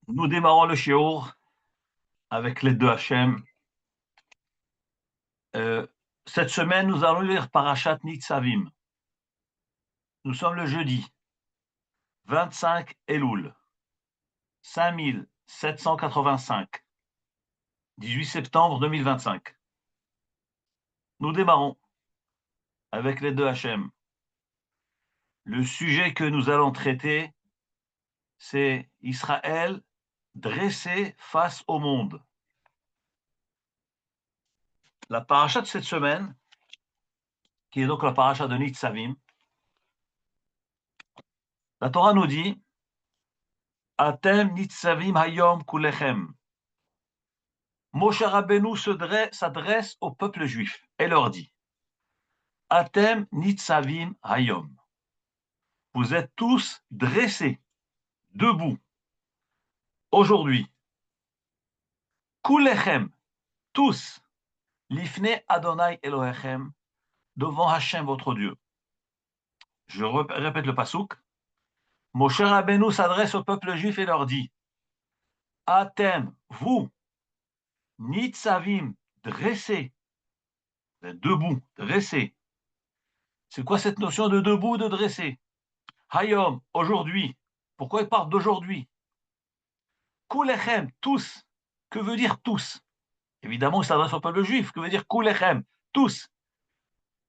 Nous démarrons le shiur avec l'aide de Hachem. Cette semaine, nous allons lire Parashat Nitzavim. Nous sommes le jeudi 25 Elul 5785, 18 septembre 2025. Nous démarrons avec l'aide de Hachem. Le sujet que nous allons traiter, c'est Israël dressé face au monde. La parasha de cette semaine, qui est donc la parasha de Nitzavim, la Torah nous dit Atem Nitzavim Hayom Kulechem. Moshe Rabbeinu s'adresse au peuple juif et leur dit Atem Nitzavim Hayom. Vous êtes tous dressés, debout, aujourd'hui. Kulechem, tous, Lifne Adonai Elohechem, devant Hachem votre Dieu. Je répète le pasouk. Moshe Rabbeinu s'adresse au peuple juif et leur dit Atem, vous, Nitzavim, dressés, debout, dressés. C'est quoi cette notion de debout, de dressé? Hayom, aujourd'hui. Pourquoi il parle d'aujourd'hui? Kulechem, tous. Que veut dire tous? Évidemment, il s'adresse au peuple juif. Que veut dire Kulechem? Tous.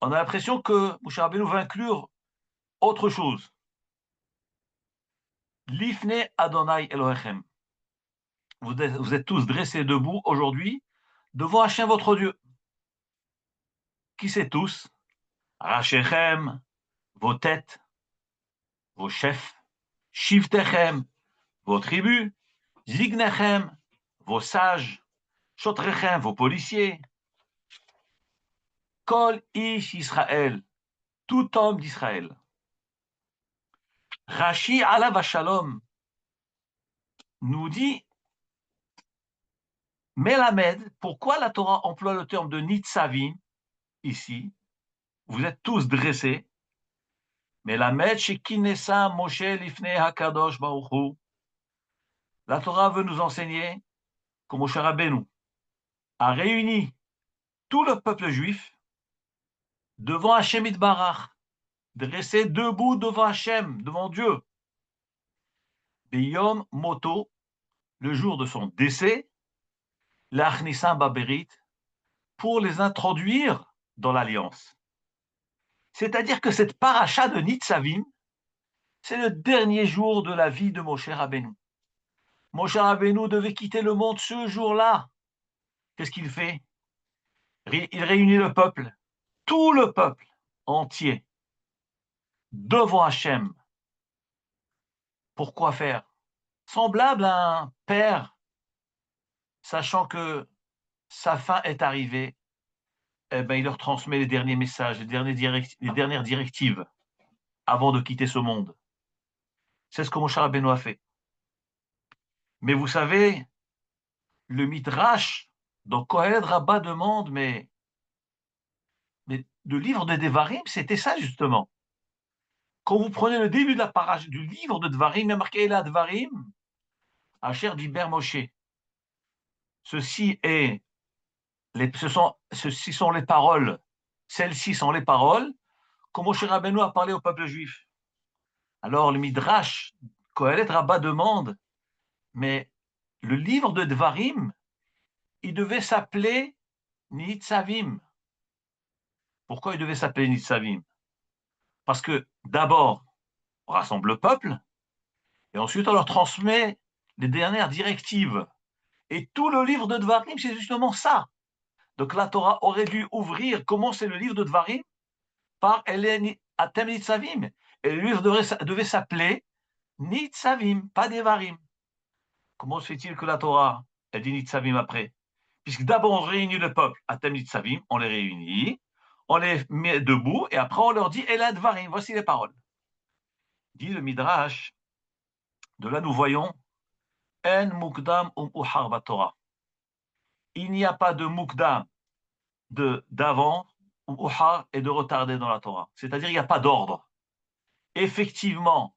On a l'impression que Moshe Rabbeinu va inclure autre chose. Lifne Adonai Elohechem. Vous êtes tous dressés debout aujourd'hui devant Hachem votre Dieu. Qui c'est tous? Rachechem, vos têtes, vos chefs, Shivtechem, vos tribus, Zignechem, vos sages, Shotrechem, vos policiers, Kol Ish Israël, tout homme d'Israël. Rashi Alav Shalom nous dit Melamed, pourquoi la Torah emploie le terme de Nitzavim ici? Vous êtes tous dressés. Melamed Shekinesa Moshe Lifne Hakadosh Baruch Hu. La Torah veut nous enseigner que Moshe Rabbeinu a réuni tout le peuple juif devant Hachem Itbarach, dressé debout devant Hachem, devant Dieu. Biyom Moto, le jour de son décès, l'Achnissan Baberit, pour les introduire dans l'alliance. C'est-à-dire que cette paracha de Nitzavim, c'est le dernier jour de la vie de Moshe Rabbeinu. Moshe Rabbeinu devait quitter le monde ce jour-là. Qu'est-ce qu'il fait? Il réunit le peuple, tout le peuple entier, devant Hachem. Pourquoi faire? Semblable à un père, sachant que sa fin est arrivée, eh ben, il leur transmet les derniers messages, les dernières directives avant de quitter ce monde. C'est ce que Moshe Rabbeinu a fait. Mais vous savez, le Midrash, donc Kohelet Rabbah demande, mais le livre de Devarim, c'était ça justement. Quand vous prenez le début de la page du livre de Devarim, il y a marqué là Devarim, Asher Diber Moshe. Ceci sont les paroles, celles-ci sont les paroles que Moshe Rabbeinu a parlé au peuple juif. Alors le Midrash, Kohelet Rabbah demande, mais le livre de Devarim, il devait s'appeler Nitzavim. Pourquoi il devait s'appeler Nitzavim? Parce que d'abord, on rassemble le peuple, et ensuite on leur transmet les dernières directives. Et tout le livre de Devarim, c'est justement ça. Donc la Torah aurait dû ouvrir, commencer le livre de Devarim par Atem Nitzavim. Et le livre devait s'appeler Nitzavim, pas Devarim. Comment se fait-il que la Torah, elle dit Nitzavim après? Puisque d'abord on réunit le peuple, Atem Nitzavim, on les réunit, on les met debout, et après on leur dit Elad Devarim, voici les paroles. Dit le Midrash, de là nous voyons En Mukdam Uhar Torah. Il n'y a pas de Mukdam, d'avant, ou Uhar, et de retardé dans la Torah. C'est-à-dire il n'y a pas d'ordre. Effectivement,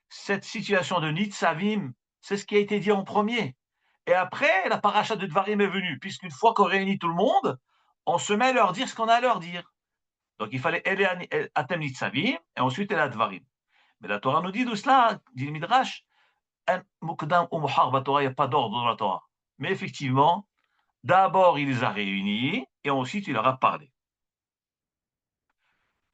cette situation de Nitzavim, c'est ce qui a été dit en premier. Et après, la paracha de Dvarim est venue, puisqu'une fois qu'on réunit tout le monde, on se met à leur dire ce qu'on a à leur dire. Donc il fallait Atem Nitzavim, et ensuite El Dvarim. Mais la Torah nous dit de cela, dit le Midrash, Mukdam ou Muhar Torah, il n'y a pas d'ordre dans la Torah. Mais effectivement, d'abord il les a réunis, et ensuite il leur a parlé.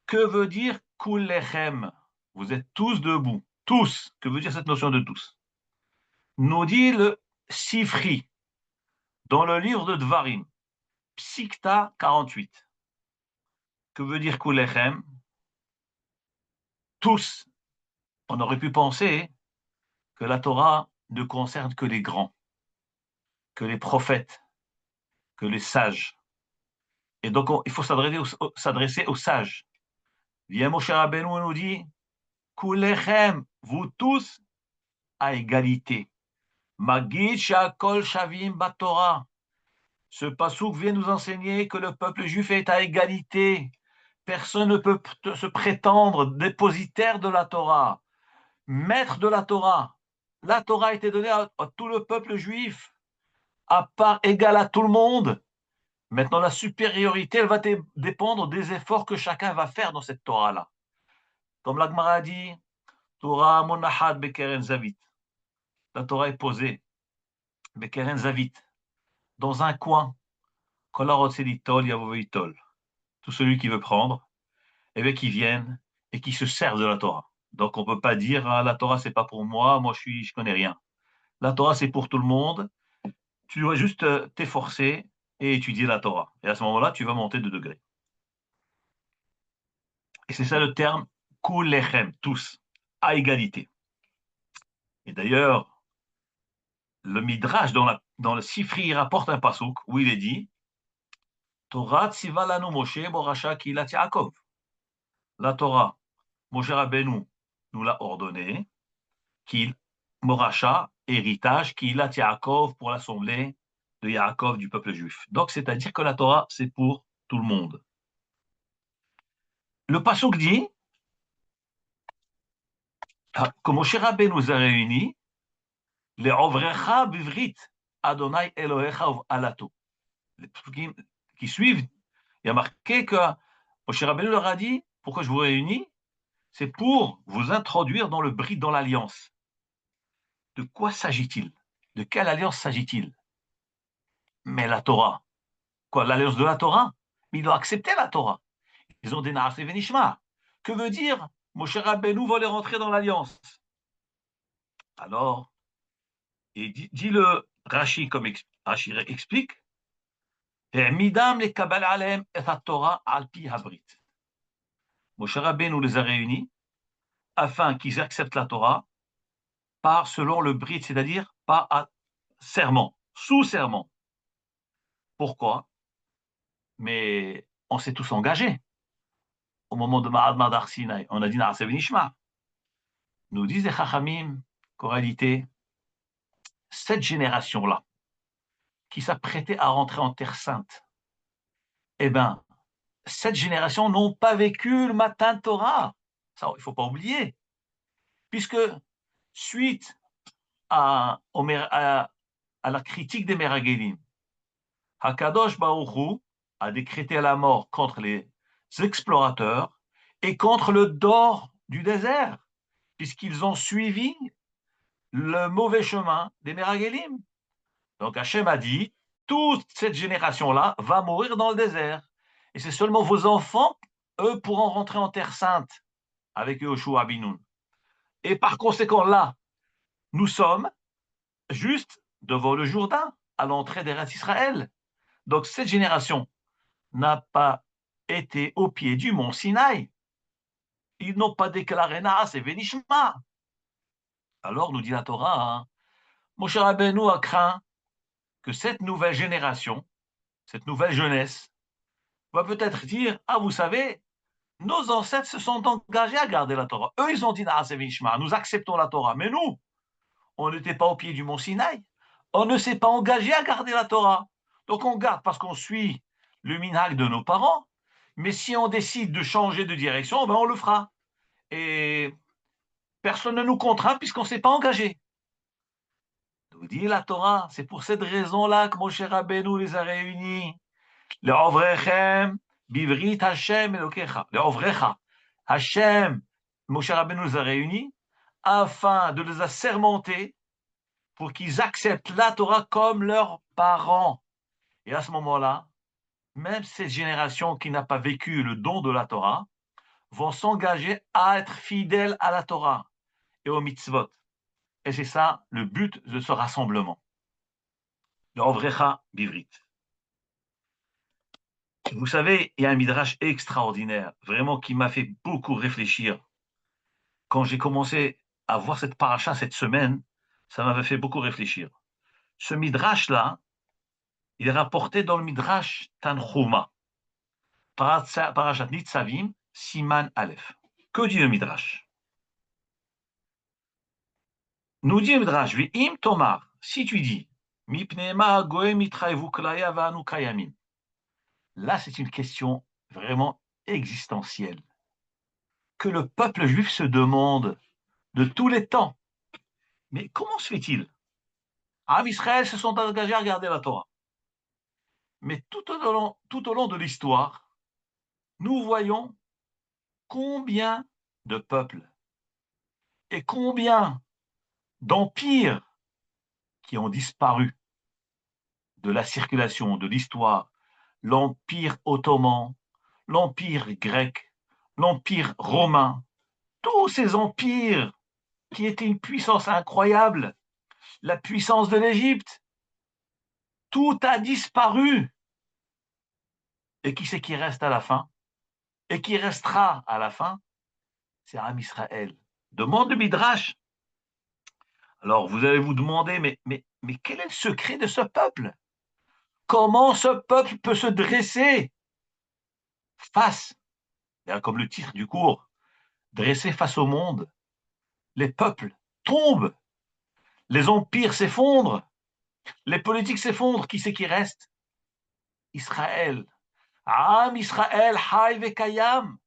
Que veut dire Kulechem? Vous êtes tous debout. Tous. Que veut dire cette notion de tous? Nous dit le Sifri dans le livre de Dvarim, Psikta 48. Que veut dire Kulechem? Tous. On aurait pu penser que la Torah ne concerne que les grands, que les prophètes, que les sages. Et donc, il faut s'adresser aux sages. Viens, Moshe Rabbeinu nous dit, Kulechem, vous tous, à égalité. Magid Shakol Shavim Batorah. Ce passouk vient nous enseigner que le peuple juif est à égalité. Personne ne peut se prétendre dépositaire de la Torah, maître de la Torah. La Torah a été donnée à tout le peuple juif, à part égale à tout le monde. Maintenant, la supériorité, elle va dépendre des efforts que chacun va faire dans cette Torah-là. Comme l'Agmara a dit, Torah monachad bekeren zavit. La Torah est posée, bekeren zavit, dans un coin. Tout celui qui veut prendre, et bien qui vienne et qui se sert de la Torah. Donc on ne peut pas dire ah, la Torah c'est pas pour moi, je connais rien. La Torah c'est pour tout le monde. Tu dois juste t'efforcer et étudier la Torah. Et à ce moment-là, tu vas monter de degré. Et c'est ça le terme kulechem, tous, à égalité. Et d'ailleurs, le Midrash dans le Sifri il rapporte un pasuk où il est dit Torah tzivalanu Moshe borasha kilat Yaakov. La Torah, Moshe Rabbeinu nous l'a ordonné, qu'il Moracha, héritage, qu'il a Yaakov pour l'assemblée de Yaakov du peuple juif. Donc, c'est-à-dire que la Torah, c'est pour tout le monde. Le pasuk dit que Moshe Rabbeinu nous a réunis, les Ovrecha Bivrit, Adonai Elohecha Alato. Les qui suivent, il y a marqué que Moshe Rabbeinu leur a dit, pourquoi je vous réunis? C'est pour vous introduire dans le brit, dans l'alliance. De quoi s'agit-il? De quelle alliance s'agit-il? Mais la Torah. Quoi, l'alliance de la Torah? Mais ils ont accepté la Torah. Ils ont des Naas et Venishma. Que veut dire Moshe Rabbeinu voulait rentrer dans l'alliance? Alors, et dit le Rashi, comme Rashi explique, Midam le Kabal Alem et la Torah alpi habrit. Moshe Rabbeinu les a réunis afin qu'ils acceptent la Torah par selon le brit, c'est-à-dire par serment, sous serment. Pourquoi? Mais on s'est tous engagés. Au moment de Ma'ad Madar Sinai, on a dit Naase Venishma. Nous disent les Chachamim qu'en réalité, cette génération-là, qui s'apprêtait à rentrer en Terre Sainte, eh bien, cette génération n'ont pas vécu le matin de Torah. Ça, il ne faut pas oublier. Puisque, suite à la critique des Meragelim, Hakadosh Baruch Hu a décrété la mort contre les explorateurs et contre le dor du désert, puisqu'ils ont suivi le mauvais chemin des Meragelim. Donc Hachem a dit, toute cette génération-là va mourir dans le désert. Et c'est seulement vos enfants, eux, pourront rentrer en Terre Sainte avec Yoshua Binoun. Et par conséquent, là, nous sommes juste devant le Jourdain, à l'entrée des Eretz Israël. Donc cette génération n'a pas été au pied du mont Sinaï. Ils n'ont pas déclaré Naas et Venishma. Alors, nous dit la Torah, hein, Moshe Rabbeinu a craint que cette nouvelle génération, cette nouvelle jeunesse, va peut-être dire, ah, vous savez, nos ancêtres se sont engagés à garder la Torah. Eux, ils ont dit Naas et Venishma, nous acceptons la Torah. Mais nous, on n'était pas au pied du mont Sinaï. On ne s'est pas engagé à garder la Torah. Donc on garde parce qu'on suit le minhag de nos parents, mais si on décide de changer de direction, ben on le fera. Et personne ne nous contraint puisqu'on ne s'est pas engagé. Nous dit la Torah, c'est pour cette raison-là que Moshe Rabbeinu les a réunis. Le'ovrechem, bivrit Hashem Elokecha. Le'ovrecha. Hashem, Moshe Rabbeinu les a réunis afin de les assermenter pour qu'ils acceptent la Torah comme leurs parents. Et à ce moment-là, même cette génération qui n'a pas vécu le don de la Torah vont s'engager à être fidèles à la Torah et aux mitzvot. Et c'est ça le but de ce rassemblement. Le Ovrecha Bivrit. Vous savez, il y a un midrash extraordinaire, vraiment qui m'a fait beaucoup réfléchir. Quand j'ai commencé à voir cette paracha cette semaine, ça m'avait fait beaucoup réfléchir. Ce midrash-là, il est rapporté dans le midrash Tanchuma, parashat Nitzavim, Siman Aleph. Que dit le midrash? Nous dit le midrash, Ve'im Tomar, si tu dis, Mipnema goem itraevu klaya va'anu kayamin. Là, c'est une question vraiment existentielle que le peuple juif se demande de tous les temps. Mais comment se fait-il? Am Israël se sont engagés à garder la Torah. Mais tout au long de l'histoire, nous voyons combien de peuples et combien d'empires qui ont disparu de la circulation de l'histoire. L'Empire ottoman, l'Empire grec, l'Empire romain, tous ces empires qui étaient une puissance incroyable, la puissance de l'Égypte, tout a disparu. Et qui c'est qui reste à la fin? Et qui restera à la fin? C'est Am Israël. Demande le Midrash. Alors vous allez vous demander, mais quel est le secret de ce peuple? Comment ce peuple peut se dresser face, comme le titre du cours, dresser face au monde? Les peuples tombent, les empires s'effondrent, les politiques s'effondrent. Qui c'est qui reste? Israël. Am Israël, Hay Vekayam.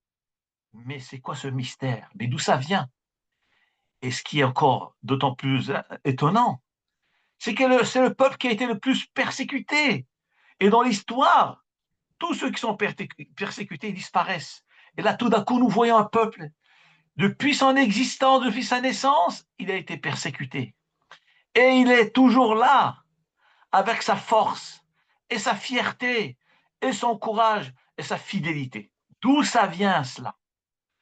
Mais c'est quoi ce mystère? Mais d'où ça vient? Et ce qui est encore d'autant plus étonnant, c'est que c'est le peuple qui a été le plus persécuté. Et dans l'histoire, tous ceux qui sont persécutés disparaissent. Et là, tout d'un coup, nous voyons un peuple, depuis son existence, depuis sa naissance, il a été persécuté. Et il est toujours là, avec sa force, et sa fierté, et son courage, et sa fidélité. D'où ça vient cela?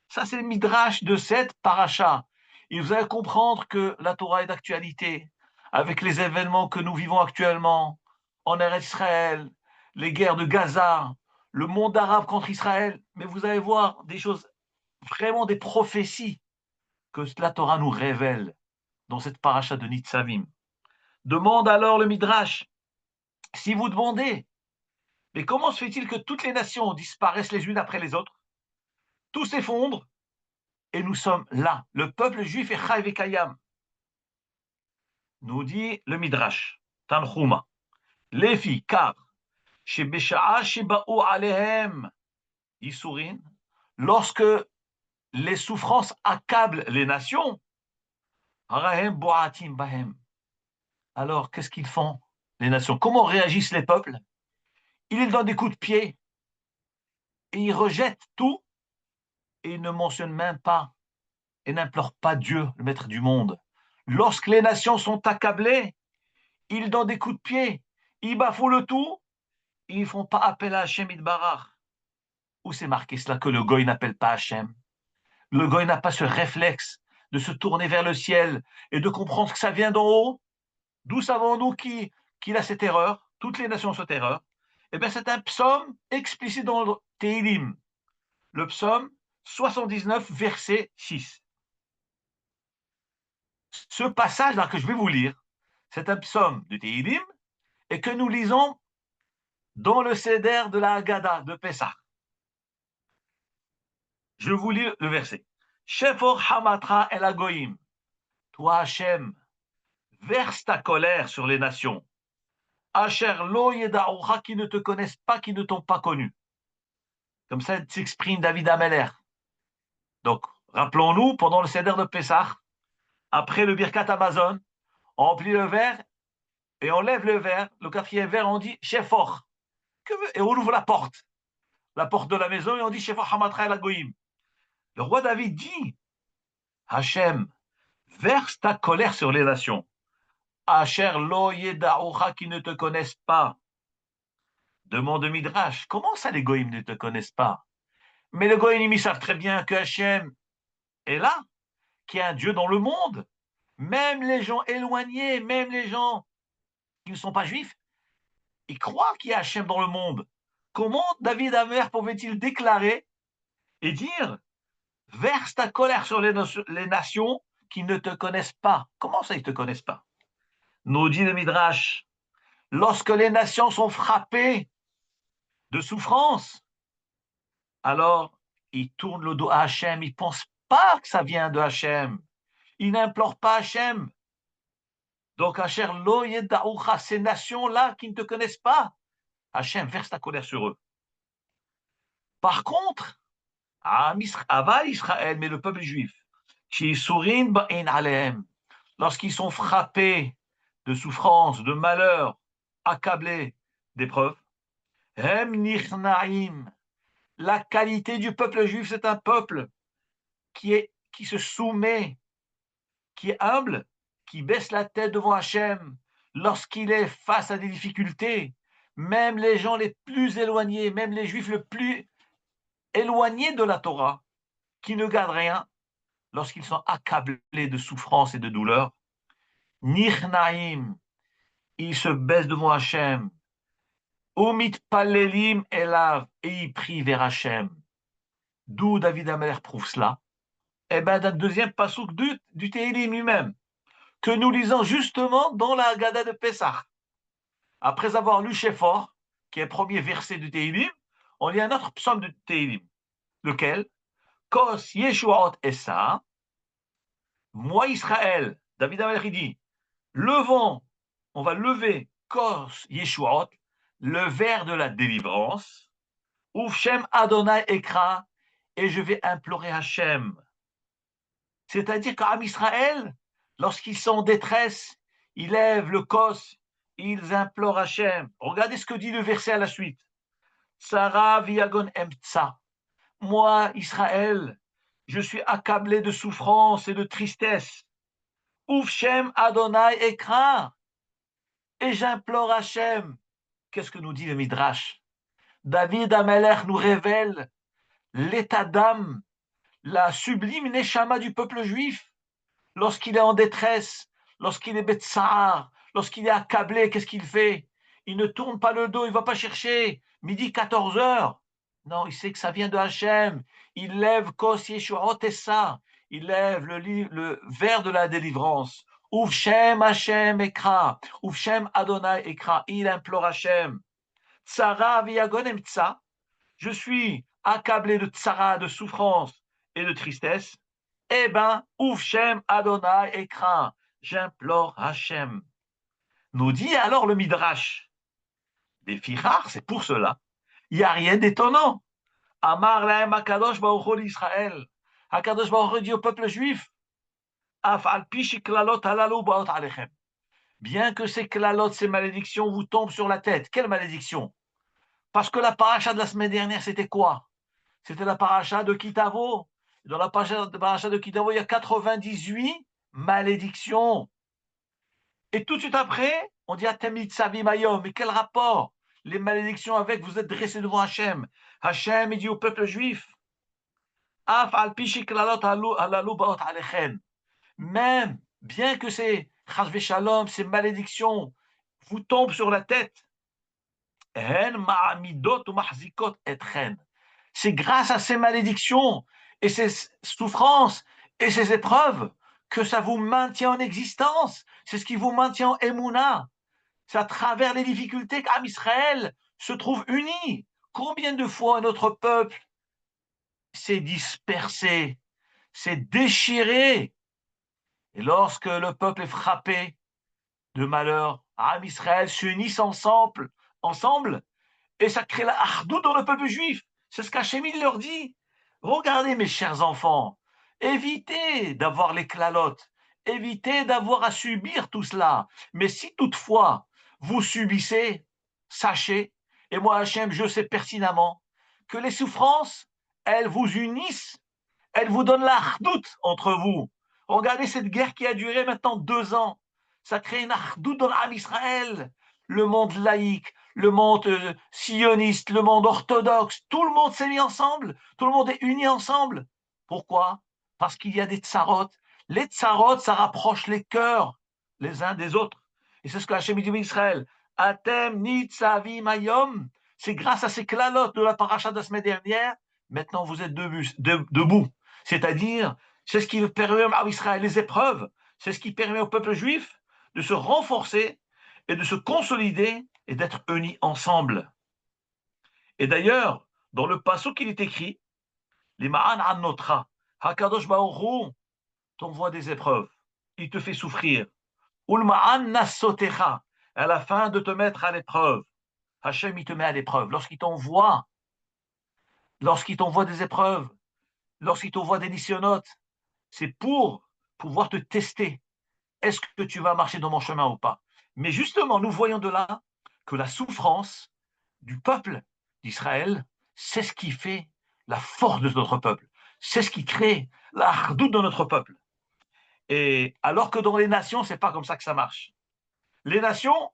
Ça, c'est le midrash de cette paracha. Et vous allez comprendre que la Torah est d'actualité, avec les événements que nous vivons actuellement, en Eretz Israël, les guerres de Gaza, le monde arabe contre Israël. Mais vous allez voir des choses, vraiment des prophéties que la Torah nous révèle dans cette paracha de Nitzavim. Demande alors le midrash, si vous demandez, mais comment se fait-il que toutes les nations disparaissent les unes après les autres? Tout s'effondre, et nous sommes là. Le peuple juif est Chai Vekayam. Nous dit le Midrash, Tanchuma. Lefi, car, Shebesha'a Sheba'u Alehem, Isurin, lorsque les souffrances accablent les nations, Harahem Boatim Bahem. Alors, qu'est-ce qu'ils font, les nations? Comment réagissent les peuples? Ils donnent des coups de pied et ils rejettent tout et ils ne mentionnent même pas et n'implorent pas Dieu, le maître du monde. Lorsque les nations sont accablées, ils donnent des coups de pied, ils bafouent le tout, et ils ne font pas appel à Hachem Idbarach. Où c'est marqué cela que le goy n'appelle pas Hachem? Le goy n'a pas ce réflexe de se tourner vers le ciel et de comprendre que ça vient d'en haut. D'où savons-nous qu'il a cette erreur? Toutes les nations ont cette erreur. Eh bien, c'est un psaume explicite dans le Tehillim. Le psaume 79, verset 6. Ce passage-là que je vais vous lire, c'est un psaume de Tehillim et que nous lisons dans le Seder de la Haggadah de Pessah. Je vous lis le verset. Shefor Hamatra El Agoim. Toi, Hachem, verse ta colère sur les nations. Asher lo yeda'ucha, qui ne te connaissent pas, qui ne t'ont pas connu. Comme ça s'exprime David Ameller. Donc, rappelons-nous, pendant le Seder de Pessah, après le Birkat Amazon, on remplit le verre et on lève le verre, le quatrième verre, on dit Shefor. Et on ouvre la porte de la maison, et on dit Shefor Hamatra el Hagoyim. Le roi David dit Hachem, verse ta colère sur les nations. Asher lo yeda'ucha qui ne te connaissent pas. Demande Midrash, comment ça les goïms ne te connaissent pas? Mais les goïms, ils savent très bien que Hachem est là, qu'il y a un Dieu dans le monde. Même les gens éloignés, même les gens qui ne sont pas juifs, ils croient qu'il y a Hachem dans le monde. Comment David Amer pouvait-il déclarer et dire verse ta colère sur les nations qui ne te connaissent pas? Comment ça, ils ne te connaissent pas? Nous dit le Midrash, lorsque les nations sont frappées de souffrance, alors ils tournent le dos à Hachem, ils ne pensent pas que ça vient de Hachem. Ils n'implorent pas Hachem. Donc, Hachem, lo yeda'ucha, ces nations-là qui ne te connaissent pas, Hachem, verse ta colère sur eux. Par contre, Aval Israël, mais le peuple juif, lorsqu'ils sont frappés de souffrance, de malheur, accablés d'épreuves, la qualité du peuple juif, c'est un peuple qui se soumet, qui est humble, qui baisse la tête devant Hachem lorsqu'il est face à des difficultés. Même les gens les plus éloignés, même les juifs les plus éloignés de la Torah, qui ne gardent rien, lorsqu'ils sont accablés de souffrance et de douleur, Nichnaim, ils se baissent devant Hachem, Umit Palelim Elav, et ils prient vers Hachem. D'où David Ameler prouve cela? Eh bien, dans le deuxième passouk du Tehillim lui-même, que nous lisons justement dans la Haggadah de Pessah. Après avoir lu Shefor, qui est le premier verset du Tehillim, on lit un autre psaume du Tehillim. Lequel? Kos Yeshuot Essa, moi Israël, David Ameler dit, levons, on va lever Kos Yeshuot, le verre de la délivrance, Uvshem Adonai Ekra, et je vais implorer Hachem. C'est-à-dire qu'Am Israël, lorsqu'ils sont en détresse, ils lèvent le Kos, ils implorent Hachem. Regardez ce que dit le verset à la suite. Sarah viagon emtsa. Moi, Israël, je suis accablé de souffrance et de tristesse. Uvshem Adonai Ekra. Et j'implore Hachem. Qu'est-ce que nous dit le Midrash? David Amelech nous révèle l'état d'âme, la sublime neshama du peuple juif. Lorsqu'il est en détresse, lorsqu'il est betsar, lorsqu'il est accablé, qu'est-ce qu'il fait? Il ne tourne pas le dos, il ne va pas chercher midi 14 heures. Non, il sait que ça vient de Hachem. Il lève Kos Yeshuot Essa. Il lève le verre de la délivrance. Uvshem Hachem Ekra. Uvshem Adonai Ekra. Il implore Hachem. Tsara viagonem tsa. Je suis accablé de tsara, de souffrance et de tristesse. Eh ben, Uvshem Adonai Ekra. J'implore Hachem. Nous dit alors le Midrash. Des fichars, c'est pour cela. Il n'y a rien d'étonnant. Amar lahem Akadosh Baruch Hu l'Israël. Akadosh Baruch Hu dit au peuple juif, Af al pi shiklalot halalu baot alechem. Bien que ces klalot, ces malédictions vous tombent sur la tête. Quelle malédiction? Parce que la paracha de la semaine dernière, c'était quoi? C'était la paracha de Kitavo. Dans la paracha de Kitavo, il y a 98 malédictions. Et tout de suite après, on dit Atemit Savimayom. Mais quel rapport? Les malédictions avec, vous êtes dressés devant Hachem. Hachem, il dit au peuple juif, Af al pishiklalot halalu baot alechem. Même, bien que ces chasvé shalom, ces malédictions vous tombent sur la tête, c'est grâce à ces malédictions et ces souffrances et ces épreuves que ça vous maintient en existence. C'est ce qui vous maintient en Emouna. C'est à travers les difficultés qu'Am Israël se trouve uni. Combien de fois notre peuple s'est dispersé, s'est déchiré? Et lorsque le peuple est frappé de malheur, Am Israël s'unissent ensemble, et ça crée la hardout dans le peuple juif. C'est ce qu'Hachem leur dit. Regardez, mes chers enfants, évitez d'avoir les clalotes, évitez d'avoir à subir tout cela. Mais si toutefois, vous subissez, sachez, et moi Hachem, je sais pertinemment que les souffrances, elles vous unissent, elles vous donnent la hardoute entre vous. Regardez cette guerre qui a duré maintenant 2 ans. Ça crée une hardoute dans l'âme Israël. Le monde laïque, le monde sioniste, le monde orthodoxe, tout le monde s'est mis ensemble, tout le monde est uni ensemble. Pourquoi? Parce qu'il y a des tsarot. Les tsarot, ça rapproche les cœurs les uns des autres. Et c'est ce que Hachem dit à Israël. Atem nitzavim ayom. C'est grâce à ces clalotes de la paracha de la semaine dernière, maintenant vous êtes debout. C'est-à-dire, c'est ce qui permet à Israël les épreuves, c'est ce qui permet au peuple juif de se renforcer et de se consolider et d'être unis ensemble. Et d'ailleurs, dans le passage qu'il est écrit, les Ma'an Anotra, Hakadosh Baruch Hu t'envoie des épreuves, il te fait souffrir. Ul Ma'an Nasotecha, à la fin de te mettre à l'épreuve. Hachem, il te met à l'épreuve. Lorsqu'il t'envoie des épreuves, lorsqu'il t'envoie des nisyonotes, c'est pour pouvoir te tester. Est-ce que tu vas marcher dans mon chemin ou pas? Mais justement, nous voyons de là que la souffrance du peuple d'Israël, c'est ce qui fait la force de notre peuple. C'est ce qui crée la hardoute de notre peuple. Et alors que dans les nations, c'est pas comme ça que ça marche. Les nations,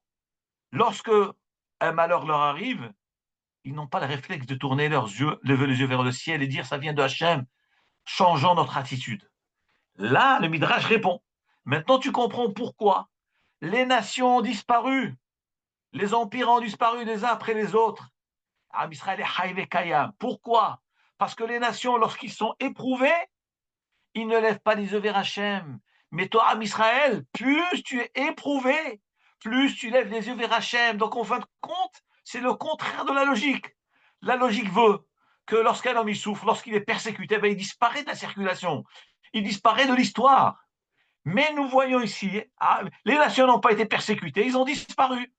lorsque un malheur leur arrive, ils n'ont pas le réflexe de tourner leurs yeux, lever les yeux vers le ciel et dire ça vient de Hachem, changeons notre attitude. Là, le Midrash répond. Maintenant, tu comprends pourquoi les nations ont disparu, les empires ont disparu les uns après les autres. Am Israël est Haïve Kayam. Pourquoi? Parce que les nations, lorsqu'ils sont éprouvés, ils ne lèvent pas les yeux vers Hachem. Mais toi, Am Israël, plus tu es éprouvé, plus tu lèves les yeux vers Hachem. Donc, en fin de compte, c'est le contraire de la logique. La logique veut que lorsqu'un homme il souffre, lorsqu'il est persécuté, ben, il disparaît de la circulation. Il disparaît de l'histoire. Mais nous voyons ici, les nations n'ont pas été persécutées, ils ont disparu.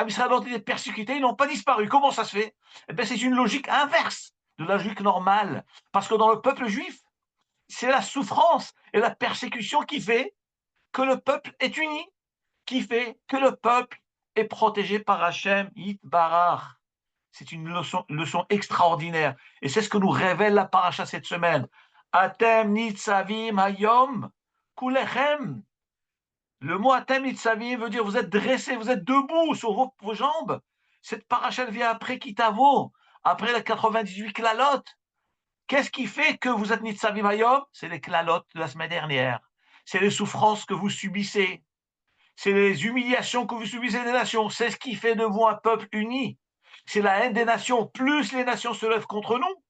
Israël a été persécutés, ils n'ont pas disparu. Comment ça se fait? Eh bien, c'est une logique inverse de la logique normale. Parce que dans le peuple juif, c'est la souffrance et la persécution qui fait que le peuple est uni, qui fait que le peuple est protégé par Hachem Yitbarach. C'est une leçon extraordinaire. Et c'est ce que nous révèle la paracha cette semaine. Atem nitzavim hayom kulechem. Le mot Atem nitzavim veut dire vous êtes dressés, vous êtes debout sur vos jambes. Cette paracha elle vient après Kitavo, après les 98 klalotes. Qu'est-ce qui fait que vous êtes nitzavim hayom? C'est les klalotes de la semaine dernière. C'est les souffrances que vous subissez. C'est les humiliations que vous subissez des nations. C'est ce qui fait de vous un peuple uni. C'est la haine des nations. Plus les nations se lèvent contre nous,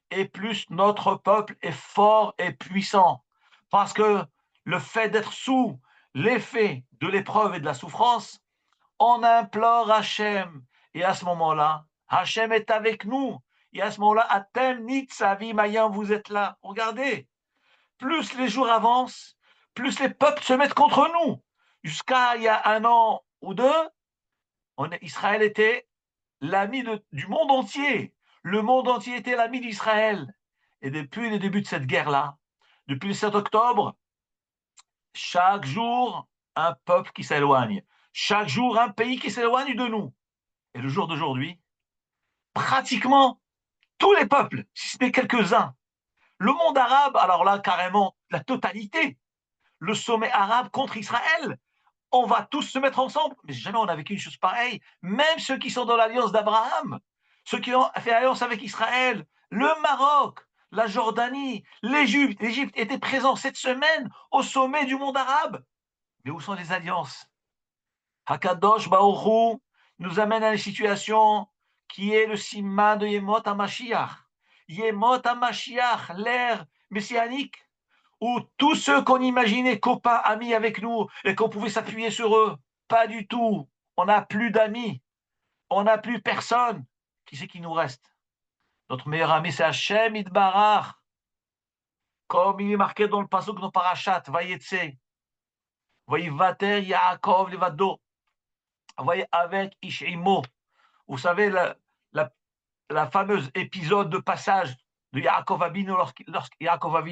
et plus notre peuple est fort et puissant. Parce que le fait d'être sous l'effet de l'épreuve et de la souffrance, on implore Hachem. Et à ce moment-là, Hachem est avec nous. Et à ce moment-là, Atem Nitzavi Mayam, vous êtes là. Regardez, plus les jours avancent, plus les peuples se mettent contre nous. Jusqu'à il y a 1 an ou 2, Israël était l'ami du monde entier. Le monde entier était l'ami d'Israël. Et depuis le début de cette guerre-là, depuis le 7 octobre, chaque jour, un peuple qui s'éloigne. Chaque jour, un pays qui s'éloigne de nous. Et le jour d'aujourd'hui, pratiquement tous les peuples, si ce n'est quelques-uns, le monde arabe, alors là, carrément, la totalité, le sommet arabe contre Israël, on va tous se mettre ensemble. Mais jamais on a vécu une chose pareille. Même ceux qui sont dans l'alliance d'Abraham, ceux qui ont fait alliance avec Israël, le Maroc, la Jordanie, l'Égypte. L'Égypte était présent cette semaine au sommet du monde arabe. Mais où sont les alliances? Hakadosh Baruch Hu nous amène à une situation qui est le siman de Yemot HaMashiach. Yemot HaMashiach, l'ère messianique, où tous ceux qu'on imaginait copains, amis avec nous, et qu'on pouvait s'appuyer sur eux, pas du tout. On n'a plus d'amis, on n'a plus personne. Qui c'est qui nous reste? Notre meilleur ami, c'est Hachem Idbarach. Comme il est marqué dans le pasuk de Parashat, Vayetse, Vayivater Yaakov Levado, voyez, avec Ishimo. Vous savez, la fameuse épisode de passage de Yaakov Avinu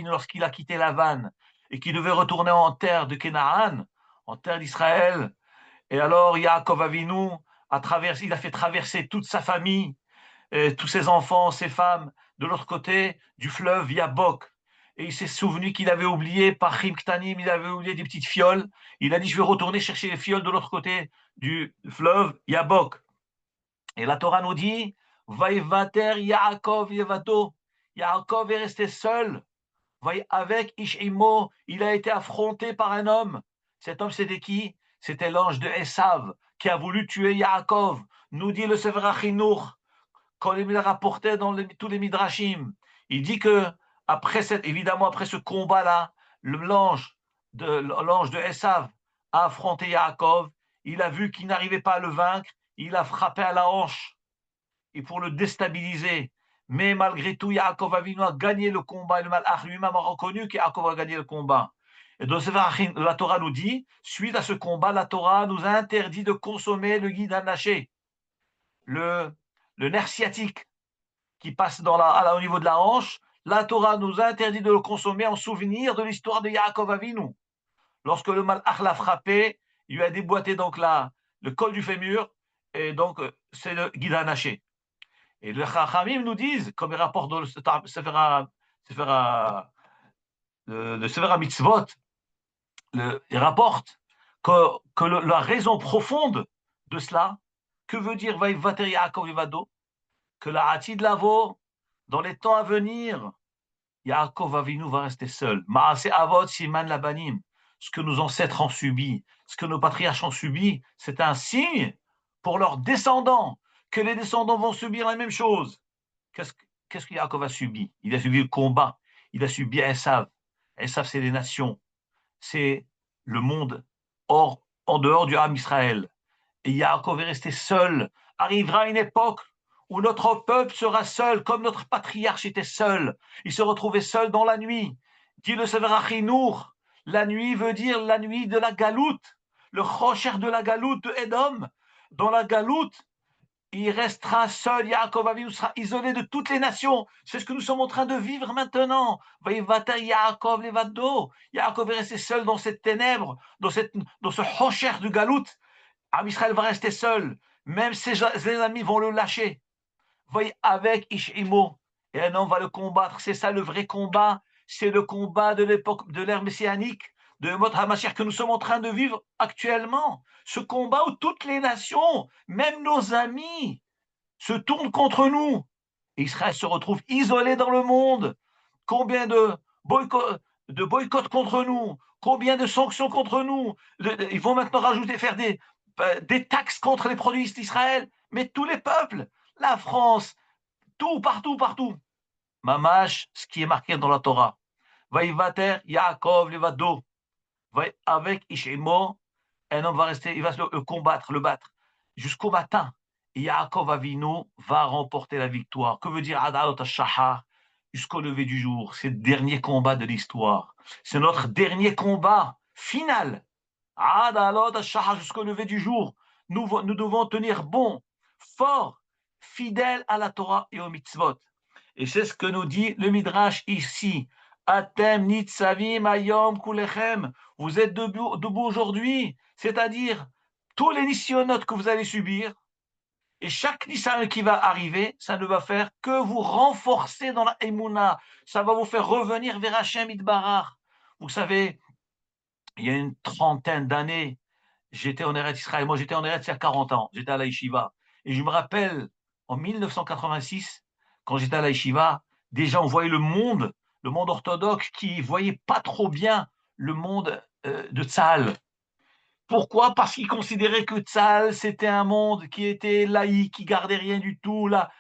lorsqu'il a quitté la vanne et qu'il devait retourner en terre de Canaan, en terre d'Israël. Et alors, Yaakov Avinu il a fait traverser toute sa famille, tous ses enfants, ses femmes, de l'autre côté du fleuve Yabok. Et il s'est souvenu qu'il avait oublié Pachim Ktanim, il avait oublié des petites fioles. Il a dit, je vais retourner chercher les fioles de l'autre côté du fleuve Yabok. Et la Torah nous dit, Vaïvater Yaakov Yevato. Yaakov est resté seul. Avec Ishimo, il a été affronté par un homme. Cet homme, c'était qui? C'était l'ange de Esav, qui a voulu tuer Yaakov. Nous dit le Sefer HaChinuch, quand il l'a rapporté dans tous les Midrashim. Il dit que, évidemment, après ce combat-là, l'ange de Esav a affronté Yaakov. Il a vu qu'il n'arrivait pas à le vaincre. Il a frappé à la hanche et pour le déstabiliser. Mais malgré tout, Yaakov Avinu a gagné le combat. Et le Malach lui-même a reconnu qu'Yaakov a gagné le combat. Et donc, la Torah nous dit, suite à ce combat, la Torah nous a interdit de consommer le guide anaché, le nerf sciatique qui passe au niveau de la hanche. La Torah nous a interdit de le consommer en souvenir de l'histoire de Yaakov Avinu. Lorsque le Malach l'a frappé, il lui a déboîté donc le col du fémur, et donc c'est le guide anaché. Et les Chachamim nous disent, comme il rapporte dans le Sefer Mitzvot, il rapporte la raison profonde de cela, que veut dire Vaïvater Yaakov Yevado, que la Hatid Lavo, dans les temps à venir, Yaakov Avinu va rester seul. Maase Avot Siman Labanim, ce que nos ancêtres ont subi, ce que nos patriarches ont subi, c'est un signe pour leurs descendants, que les descendants vont subir la même chose. Qu'est-ce que Yaakov a subi? Il a subi le combat, il a subi Esav. Esav, c'est les nations, c'est le monde en dehors du Ham Israël. Et Yaakov est resté seul. Arrivera une époque où notre peuple sera seul, comme notre patriarche était seul. Il se retrouvait seul dans la nuit. Dit le Sefer HaChinuch, la nuit veut dire la nuit de la galoute, le chocher de la galoute de Edom. Dans la galoute, il restera seul, Yaakov Avinu sera isolé de toutes les nations. C'est ce que nous sommes en train de vivre maintenant. Yaakov Levado. Yaakov est resté seul dans cette ténèbre, dans ce chocher du galoute. Israël va rester seul. Même ses amis vont le lâcher. Voyez, avec Ishimo. Et un homme va le combattre. C'est ça le vrai combat. C'est le combat de l'époque de l'ère messianique, de Mot HaMashiach que nous sommes en train de vivre actuellement. Ce combat où toutes les nations, même nos amis, se tournent contre nous. Et Israël se retrouve isolé dans le monde. Combien de boycotts contre nous? Combien de sanctions contre nous? Ils vont maintenant faire des taxes contre les produits d'Israël. Mais tous les peuples, la France, tout, partout, partout. Mamash, ce qui est marqué dans la Torah. Vaïvater, Yaakov, Levado. Avec Ishimo, un homme va rester, il va le combattre, le battre, jusqu'au matin. Et Yaakov Avinu va remporter la victoire. Que veut dire Adalot HaShahar? Jusqu'au lever du jour. C'est le dernier combat de l'histoire. C'est notre dernier combat final. Adalot HaShahar, jusqu'au lever du jour. Nous devons tenir bon, fort, fidèle à la Torah et aux mitzvot. Et c'est ce que nous dit le Midrash ici. Atem nitzavim ayom kulechem. Vous êtes debout aujourd'hui, c'est-à-dire tous les nisyonotes que vous allez subir, et chaque nissan qui va arriver, ça ne va faire que vous renforcer dans la Emouna. Ça va vous faire revenir vers Hachem Itbarach. Vous savez, il y a une trentaine d'années, j'étais en Eretz Israël. Moi, j'étais en Eretz il y a 40 ans. J'étais à la Yeshiva. Et je me rappelle, en 1986, quand j'étais à la Yeshiva, déjà on voyait le monde orthodoxe qui voyait pas trop bien le monde de Tzahal. Pourquoi? Parce qu'ils considéraient que Tzahal, c'était un monde qui était laïque, qui gardait rien du tout. Là,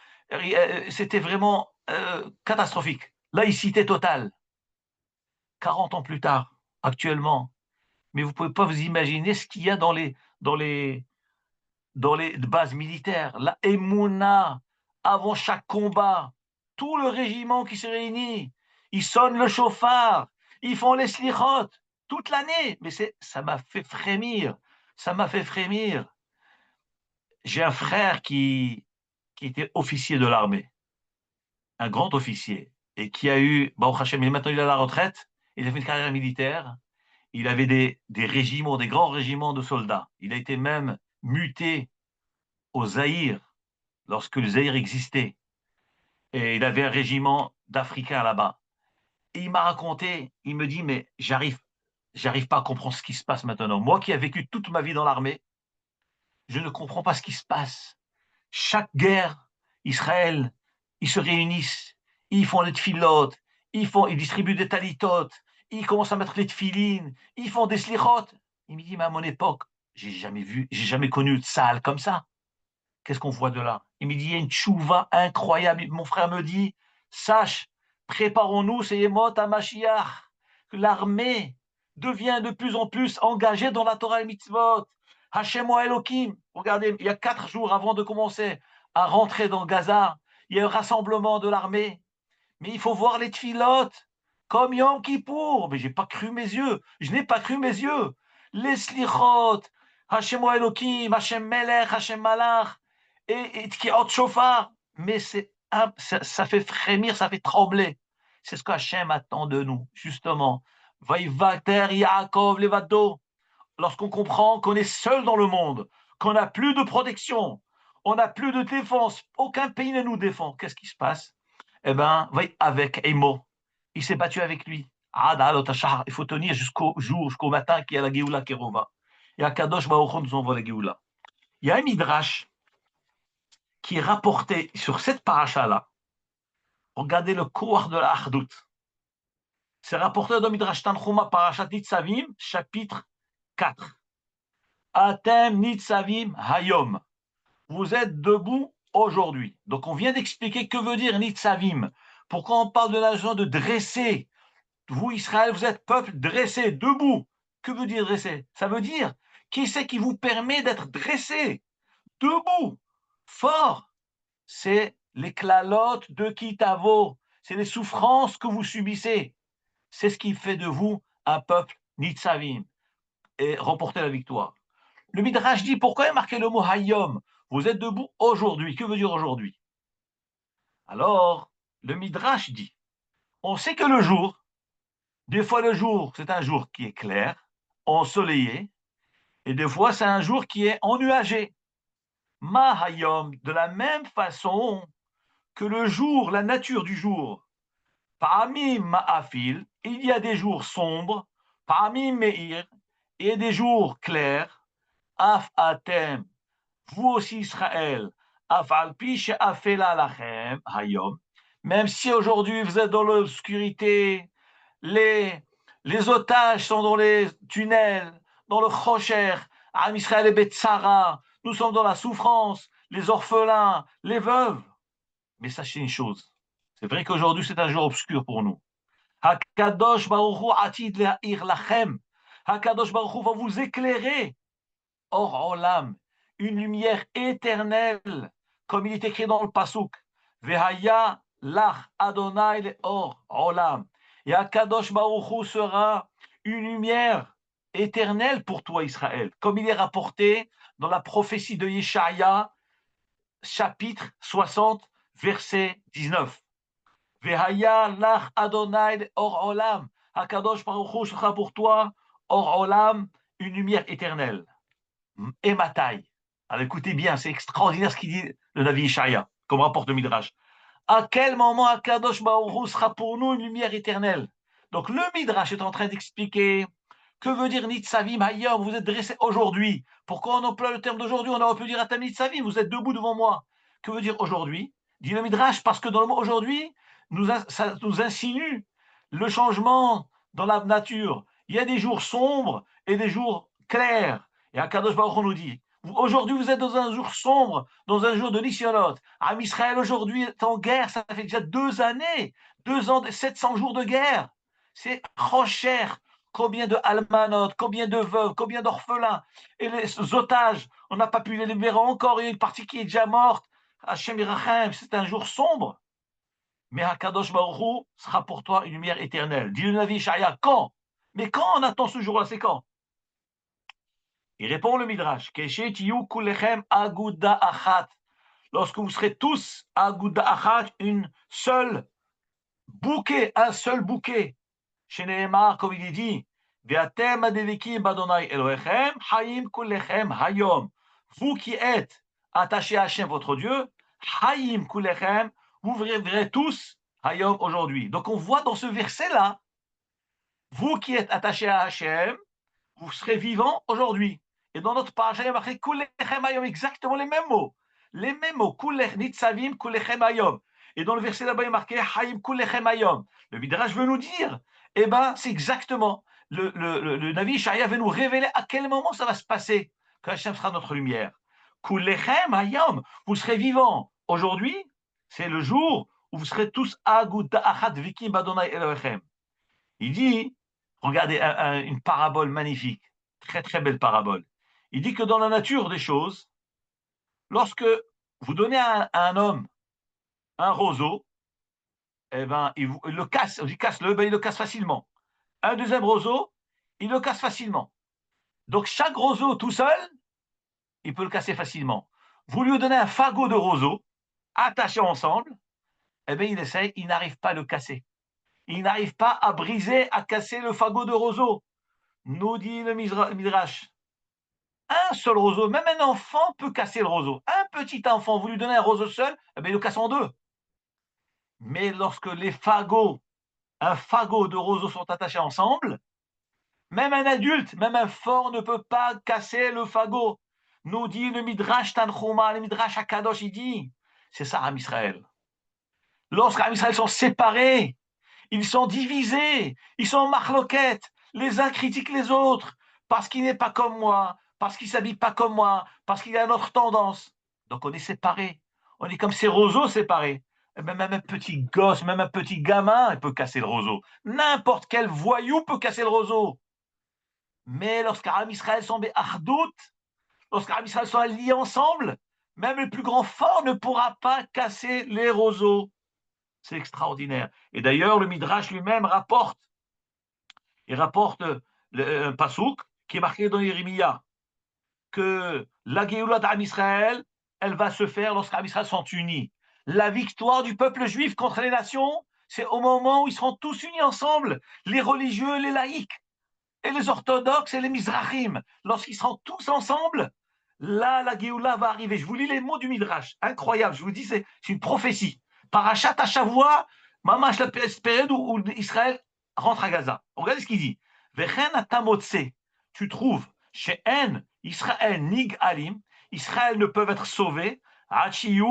c'était vraiment catastrophique. Laïcité totale. 40 ans plus tard, actuellement. Mais vous ne pouvez pas vous imaginer ce qu'il y a dans les bases militaires. La Emouna, avant chaque combat, tout le régiment qui se réunit, ils sonnent le chauffard, ils font les slichot toute l'année. Mais ça m'a fait frémir. Ça m'a fait frémir. J'ai un frère qui était officier de l'armée, un grand officier, et qui a eu, Baruch Hashem, maintenant il est à la retraite, il a fait une carrière militaire. il avait des régiments, des grands régiments de soldats. Il a été même muté au Zaïre, lorsque le Zaïre existait. Et il avait un régiment d'Africains là-bas. Et il m'a raconté, il me dit, mais j'arrive pas à comprendre ce qui se passe maintenant. Moi qui ai vécu toute ma vie dans l'armée, je ne comprends pas ce qui se passe. Chaque guerre, Israël, ils se réunissent, ils font les tfilotes, ils distribuent des talitotes, ils commencent à mettre les tfilines, ils font des slichot. Il me dit, mais à mon époque, j'ai jamais connu de salle comme ça. Qu'est-ce qu'on voit de là? Il me dit, il y a une tchouva incroyable. Mon frère me dit, sache, préparons-nous, c'est Yemot à Mashiach. L'armée devient de plus en plus engagée dans la Torah et Mitzvot. Hashem wa Elohim. Regardez, il y a 4 jours avant de commencer à rentrer dans Gaza, il y a un rassemblement de l'armée. Mais il faut voir les tfilotes, comme Yom Kippour. Mais j'ai pas cru mes yeux. Je n'ai pas cru mes yeux. Les slichot, Hashem wa Elohim, Hashem Melech, Hashem Malach, et Tkiot Shofar. Mais ça fait frémir, ça fait trembler. C'est ce que Hashem attend de nous, justement. Vaïvater Yaakov Levado. Lorsqu'on comprend qu'on est seul dans le monde, qu'on n'a plus de protection, on n'a plus de défense, aucun pays ne nous défend, qu'est-ce qui se passe? Eh bien, avec Emo, il s'est battu avec lui. Il faut tenir jusqu'au jour, jusqu'au matin qu'il y a la Géoula Kerova. Et à Kadosh Baruch Hu nous envoie la Géoula. Il y a un midrash qui est rapporté sur cette paracha-là. Regardez le cours de la Hardout. C'est rapporté dans Midrash Tanchuma, parashat Nitzavim, chapitre 4. Atem Nitzavim Hayom. Vous êtes debout aujourd'hui. Donc on vient d'expliquer que veut dire Nitzavim. Pourquoi on parle de la notion de dresser? Vous, Israël, vous êtes peuple dressé, debout. Que veut dire dresser? Ça veut dire qui c'est qui vous permet d'être dressé, debout, fort. C'est les klalotes de Kitavo. C'est les souffrances que vous subissez. C'est ce qui fait de vous un peuple Nitzavim et remporter la victoire. Le Midrash dit, pourquoi il y a marqué le mot Hayom? Vous êtes debout aujourd'hui. Que veut dire aujourd'hui? Alors, le Midrash dit, on sait que le jour, des fois le jour, c'est un jour qui est clair, ensoleillé, et des fois c'est un jour qui est ennuagé. Ma Hayom, de la même façon que le jour, la nature du jour, parmi Ma'afil, il y a des jours sombres, parmi Meir, et des jours clairs, Af Atem, vous aussi Israël, même si aujourd'hui vous êtes dans l'obscurité, les otages sont dans les tunnels, dans le Chocher, Am Israël et Betsara, nous sommes dans la souffrance, les orphelins, les veuves. Mais sachez une chose, c'est vrai qu'aujourd'hui c'est un jour obscur pour nous. Hakadosh Baruch Hu atid le'ir lachem. Hakadosh Baruch Hu va vous éclairer. Or olam, une lumière éternelle, comme il est écrit dans le Pasuk. Vehaya lach Adonai le'or olam. Et Hakadosh Baruch Hu sera une lumière éternelle pour toi, Israël, comme il est rapporté dans la prophétie de Yeshaïa, chapitre 60, verset 19. Vehaya lach Adonai le'or olam. Hakadosh Baruch Hu sera pour toi, or olam, une lumière éternelle. Et ma taille. Alors écoutez bien, c'est extraordinaire ce qu'il dit le Navi Ishaïa, comme rapporte le Midrash. À quel moment Akadosh Baruch Hu sera pour nous une lumière éternelle? Donc le Midrash est en train d'expliquer que veut dire Nitzavim Hayom, vous êtes dressé aujourd'hui. Pourquoi on emploie le terme d'aujourd'hui? On aurait pu dire Atam Nitzavim, vous êtes debout devant moi. Que veut dire aujourd'hui? Dit le Midrash, parce que dans le mot aujourd'hui, ça nous insinue le changement dans la nature. Il y a des jours sombres et des jours clairs. Et Akadosh Baruch Hu nous dit, aujourd'hui vous êtes dans un jour sombre, dans un jour de Nisyonot. Am Israël aujourd'hui est en guerre, ça fait déjà 2 années, 2 ans, 700 jours de guerre. C'est trop cher. Combien de almanot, combien de veuves, combien d'orphelins. Et les otages, on n'a pas pu les libérer encore, il y a une partie qui est déjà morte. Hashem Irachem, c'est un jour sombre. Mais Hakadosh Baruch Hu sera pour toi une lumière éternelle. Dit le Navi Shaya, quand? Mais quand on attend ce jour-là, c'est quand? Il répond le Midrash, lorsque vous serez tous Aguda Achat, une seule bouquet, un seul bouquet. Chez Nehemar, comme il est dit, Ve'atem adevikim b'Adonai Elohechem, hayim kulechem hayom. Vous qui êtes attachés à Hachem, votre Dieu, hayim kulechem, vous vivrez tous hayom aujourd'hui. Donc on voit dans ce verset-là, vous qui êtes attachés à Hachem, vous serez vivants aujourd'hui. Et dans notre page, il y a marqué kulechem hayom, exactement les mêmes mots. Les mêmes mots, kulech nitzavim kulechem hayom. Et dans le verset là-bas, il y a marqué hayim kulechem hayom. Le Midrash veut nous dire, eh ben, c'est exactement. Le Navi Ishaïa veut nous révéler à quel moment ça va se passer, que Hachem sera notre lumière. Kulechem hayom, vous serez vivants. Aujourd'hui, c'est le jour où vous serez tous aguda achat vikim badonai Elohechem. Il dit, regardez une parabole magnifique, très très belle parabole. Il dit que dans la nature des choses, lorsque vous donnez à un homme un roseau, eh ben, il le casse, il le casse facilement. Un deuxième roseau, il le casse facilement. Donc chaque roseau tout seul, il peut le casser facilement. Vous lui donnez un fagot de roseaux, attachés ensemble, eh bien il essaye, il n'arrive pas à le casser. Il n'arrive pas à briser, à casser le fagot de roseau. Nous dit le Midrash. Un seul roseau, même un enfant peut casser le roseau. Un petit enfant, vous lui donnez un roseau seul, eh bien il le casse en deux. Mais lorsque les fagots, un fagot de roseaux sont attachés ensemble, même un adulte, même un fort ne peut pas casser le fagot. Nous dit le Midrash Tanchuma, le Midrash Akadosh, il dit, c'est ça Am Israël. Lorsque Am Israël sont séparés, ils sont divisés, ils sont en marloquette, les uns critiquent les autres, parce qu'il n'est pas comme moi, parce qu'il ne s'habille pas comme moi, parce qu'il a notre tendance. Donc on est séparés, on est comme ces roseaux séparés. Même un petit gosse, même un petit gamin, il peut casser le roseau. N'importe quel voyou peut casser le roseau. Mais lorsqu'Am Israël sont be'achdout, lorsqu'Am Israël sont alliés ensemble, même le plus grand fort ne pourra pas casser les roseaux. C'est extraordinaire. Et d'ailleurs, le Midrash lui-même rapporte, il rapporte un pasouk qui est marqué dans Jérémia, que la Géoula d'Am Israël, elle va se faire lorsqu'Am Israël sont unis. La victoire du peuple juif contre les nations, c'est au moment où ils seront tous unis ensemble, les religieux, les laïcs, et les orthodoxes et les mizrachim. Lorsqu'ils seront tous ensemble, là, la Géoula va arriver. Je vous lis les mots du Midrash. Incroyable, je vous dis, c'est une prophétie. Parachat à Shavua, mamash la période où Israël rentre à Gaza. Regardez ce qu'il dit. Vechen atamotse, tu trouves, chez En, Israël nig alim, Israël ne peuvent être sauvés, Hachiyu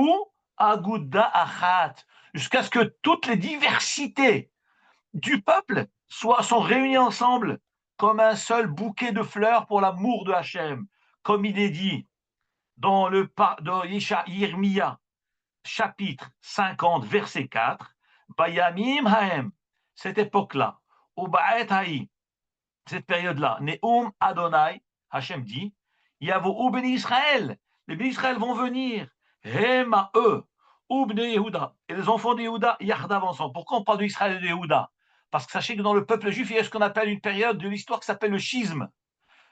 aguda achat, jusqu'à ce que toutes les diversités du peuple sont réunies ensemble comme un seul bouquet de fleurs pour l'amour de Hachem, comme il est dit dans Yirmiya, chapitre 50, verset 4, Bayamim Haem, cette époque-là, au Ba'et Haï, cette période-là, Neum Adonai, Hachem dit, Yavo Ubni Israël, les bénis Israël vont venir, Hema eux, Ubni Yehuda, et les enfants de Yehuda, Yahdav ensemble. Pourquoi on parle d'Israël et de Yehuda? Parce que sachez que dans le peuple juif, il y a ce qu'on appelle une période de l'histoire qui s'appelle le schisme.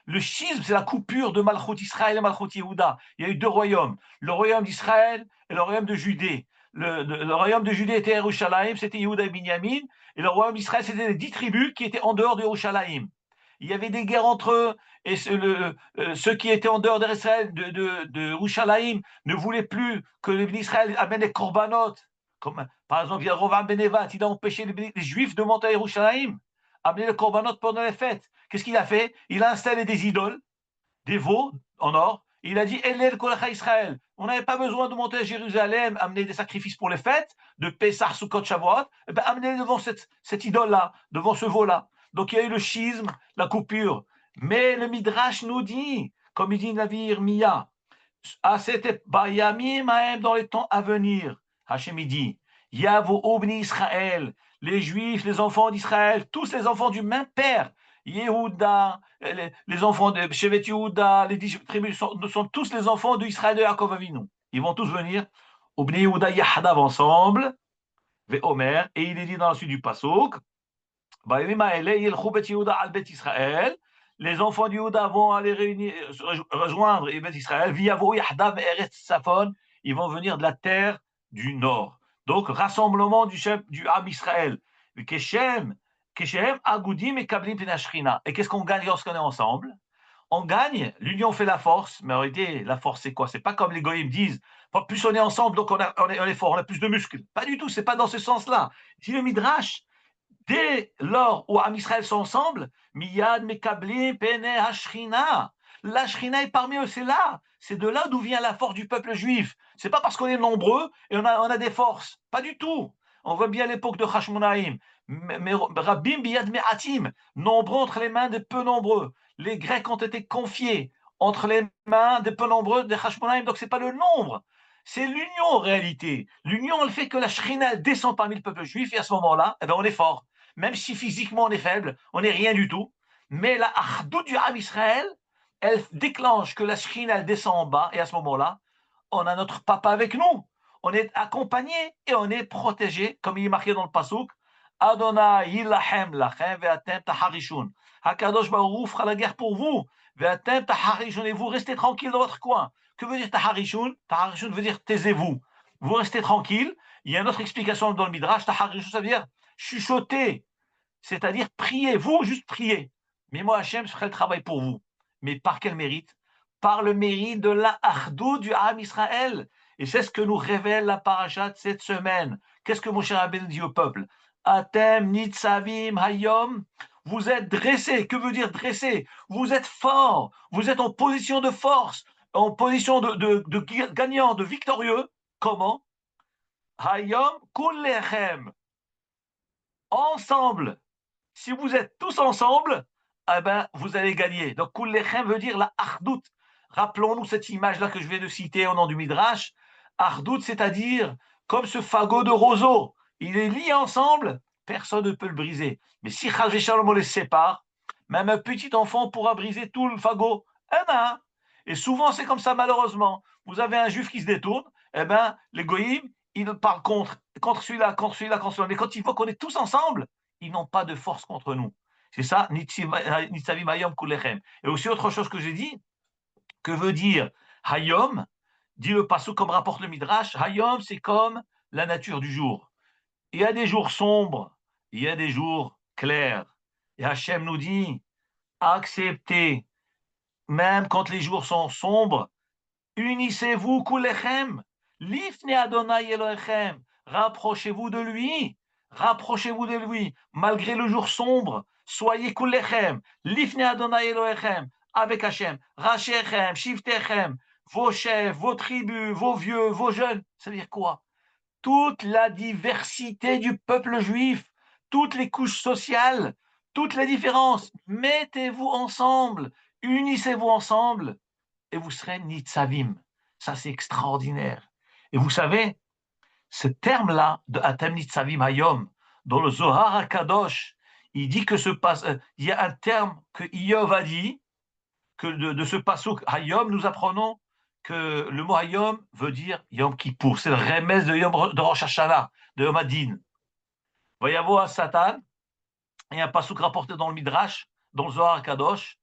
Le schisme, c'est la coupure de Malchut Israël et Malchut Yehuda. Il y a eu deux royaumes, le royaume d'Israël et le royaume de Judée. Le royaume de Judée était Yerushalayim, c'était Yehuda et Binyamin, et le royaume d'Israël, c'était les 10 tribus qui étaient en dehors de Yerushalayim. Il y avait des guerres entre eux, et ceux qui étaient en dehors d'Israël, de Yerushalayim, ne voulaient plus que les Israël amènent les korbanot. Comme, par exemple, il y a Rovam Benevat, il a empêché les Juifs de monter à Yerushalayim, amener les korbanot pendant les fêtes. Qu'est-ce qu'il a fait? Il a installé des idoles, des veaux en or. Il a dit Elel Kolecha Israël. On n'avait pas besoin de monter à Jérusalem, amener des sacrifices pour les fêtes, de Pessah, Sukkot, Shavuot. Eh ben, amenez devant cette idole-là, devant ce veau-là. Donc il y a eu le schisme, la coupure. Mais le Midrash nous dit, comme il dit Navi Yirmiya, à cette Bayamim Haem, dans les temps à venir, Hachem dit Yavo Obni Israël, les Juifs, les enfants d'Israël, tous les enfants du même père, Yehuda, les enfants de Shevet Yehuda, les 10 tribus sont tous les enfants d'Israël de Yaakov Avinu. Ils vont tous venir, Obni Yehuda Yahdav ensemble, Ve Omer, et il est dit dans la suite du Pasuk, les enfants du Yehuda vont aller rejoindre Israël, ils vont venir de la terre du nord. Donc, rassemblement du Ham Israël. Keshem, Keshem Agudim et Kablim Penashrina. Et qu'est-ce qu'on gagne lorsqu'on est ensemble? On gagne, l'union fait la force, mais en réalité, la force, c'est quoi? C'est pas comme les goïms disent, plus on est ensemble, donc on est fort, on a plus de muscles. Pas du tout, c'est pas dans ce sens-là. Si le Midrash, dès lors où Am Israël sont ensemble, Miyad Mekablim Pene Hashrina, la Shrina est parmi eux, c'est là. C'est de là d'où vient la force du peuple juif. C'est pas parce qu'on est nombreux et on a des forces. Pas du tout. On voit bien l'époque de Hashmonaïm. Mais Rabbim Biyad Me'atim, nombreux entre les mains des peu nombreux. Les Grecs ont été confiés entre les mains des peu nombreux des Hashmonaïm. Donc c'est pas le nombre. C'est l'union en réalité. L'union, elle fait que la Shrina descend parmi le peuple juif et à ce moment-là, eh ben, on est fort. Même si physiquement on est faible, on n'est rien du tout. Mais la Achdou du Ham Israël, elle déclenche que la Shrina elle descend en bas et à ce moment-là, on a notre papa avec nous. On est accompagné et on est protégé, comme il est marqué dans le Pasuk. Adonai yilahem lachem ve'atem taharishun. Hakadosh Baruch Hu fera la guerre pour vous. Ve'atem taharishun. Et vous restez tranquille dans votre coin. Que veut dire taharishun? Taharishun veut dire taisez-vous. Vous restez tranquille. Il y a une autre explication dans le Midrash. Taharishun, ça veut dire chuchoter. C'est-à-dire priez. Vous, juste priez. Mais moi, Hachem, je ferai le travail pour vous. Mais par quel mérite? Par le mérite de la Achdou du Ham Israël. Et c'est ce que nous révèle la paracha de cette semaine. Qu'est-ce que Moshe Rabbeinu dit au peuple? Atem nitzavim hayom. Vous êtes dressés. Que veut dire dressés? Vous êtes forts. Vous êtes en position de force, en position de gagnant, de victorieux. Comment? Hayom kullechem. Ensemble. Si vous êtes tous ensemble, eh ben, vous allez gagner. Donc, kullechem veut dire la achdout. Rappelons-nous cette image-là que je viens de citer au nom du Midrash. Achdout, c'est-à-dire comme ce fagot de roseau. Il est lié ensemble, personne ne peut le briser. Mais si Chal Shalom on les sépare, même un petit enfant pourra briser tout le fagot. Eh ben, et souvent, c'est comme ça, malheureusement. Vous avez un juif qui se détourne, eh ben, les goïms, ils parlent contre celui-là, contre celui-là, contre celui-là. Mais quand ils voient qu'on est tous ensemble, ils n'ont pas de force contre nous. C'est ça, Nitzavim Hayom Kulechem. Et aussi autre chose que j'ai dit, que veut dire Hayom, dit le passage comme rapporte le Midrash, Hayom c'est comme la nature du jour. Il y a des jours sombres, il y a des jours clairs. Et Hachem nous dit, acceptez, même quand les jours sont sombres, unissez-vous Kulechem, Lifne Adonai Elohechem, rapprochez-vous de lui. Rapprochez-vous de lui, malgré le jour sombre. Soyez kullechem, lifne Adonai Elohechem, avec Hachem, rachechem, shiftechem, vos chefs, vos tribus, vos vieux, vos jeunes. Ça veut dire quoi? Toute la diversité du peuple juif, toutes les couches sociales, toutes les différences. Mettez-vous ensemble, unissez-vous ensemble, et vous serez nitzavim. Ça, c'est extraordinaire. Et vous savez, ce terme-là de Atem Nitzavim Hayom, dans le Zohar HaKadosh, il dit que il y a un terme que Iyov a dit, que de ce pasuk Hayom, nous apprenons que le mot Hayom veut dire Yom Kippour. C'est le remez de Rosh Hashanah, de Yom Hadin. Va y avoir Satan, il y a un pasuk rapporté dans le Midrash, dans le Zohar HaKadosh,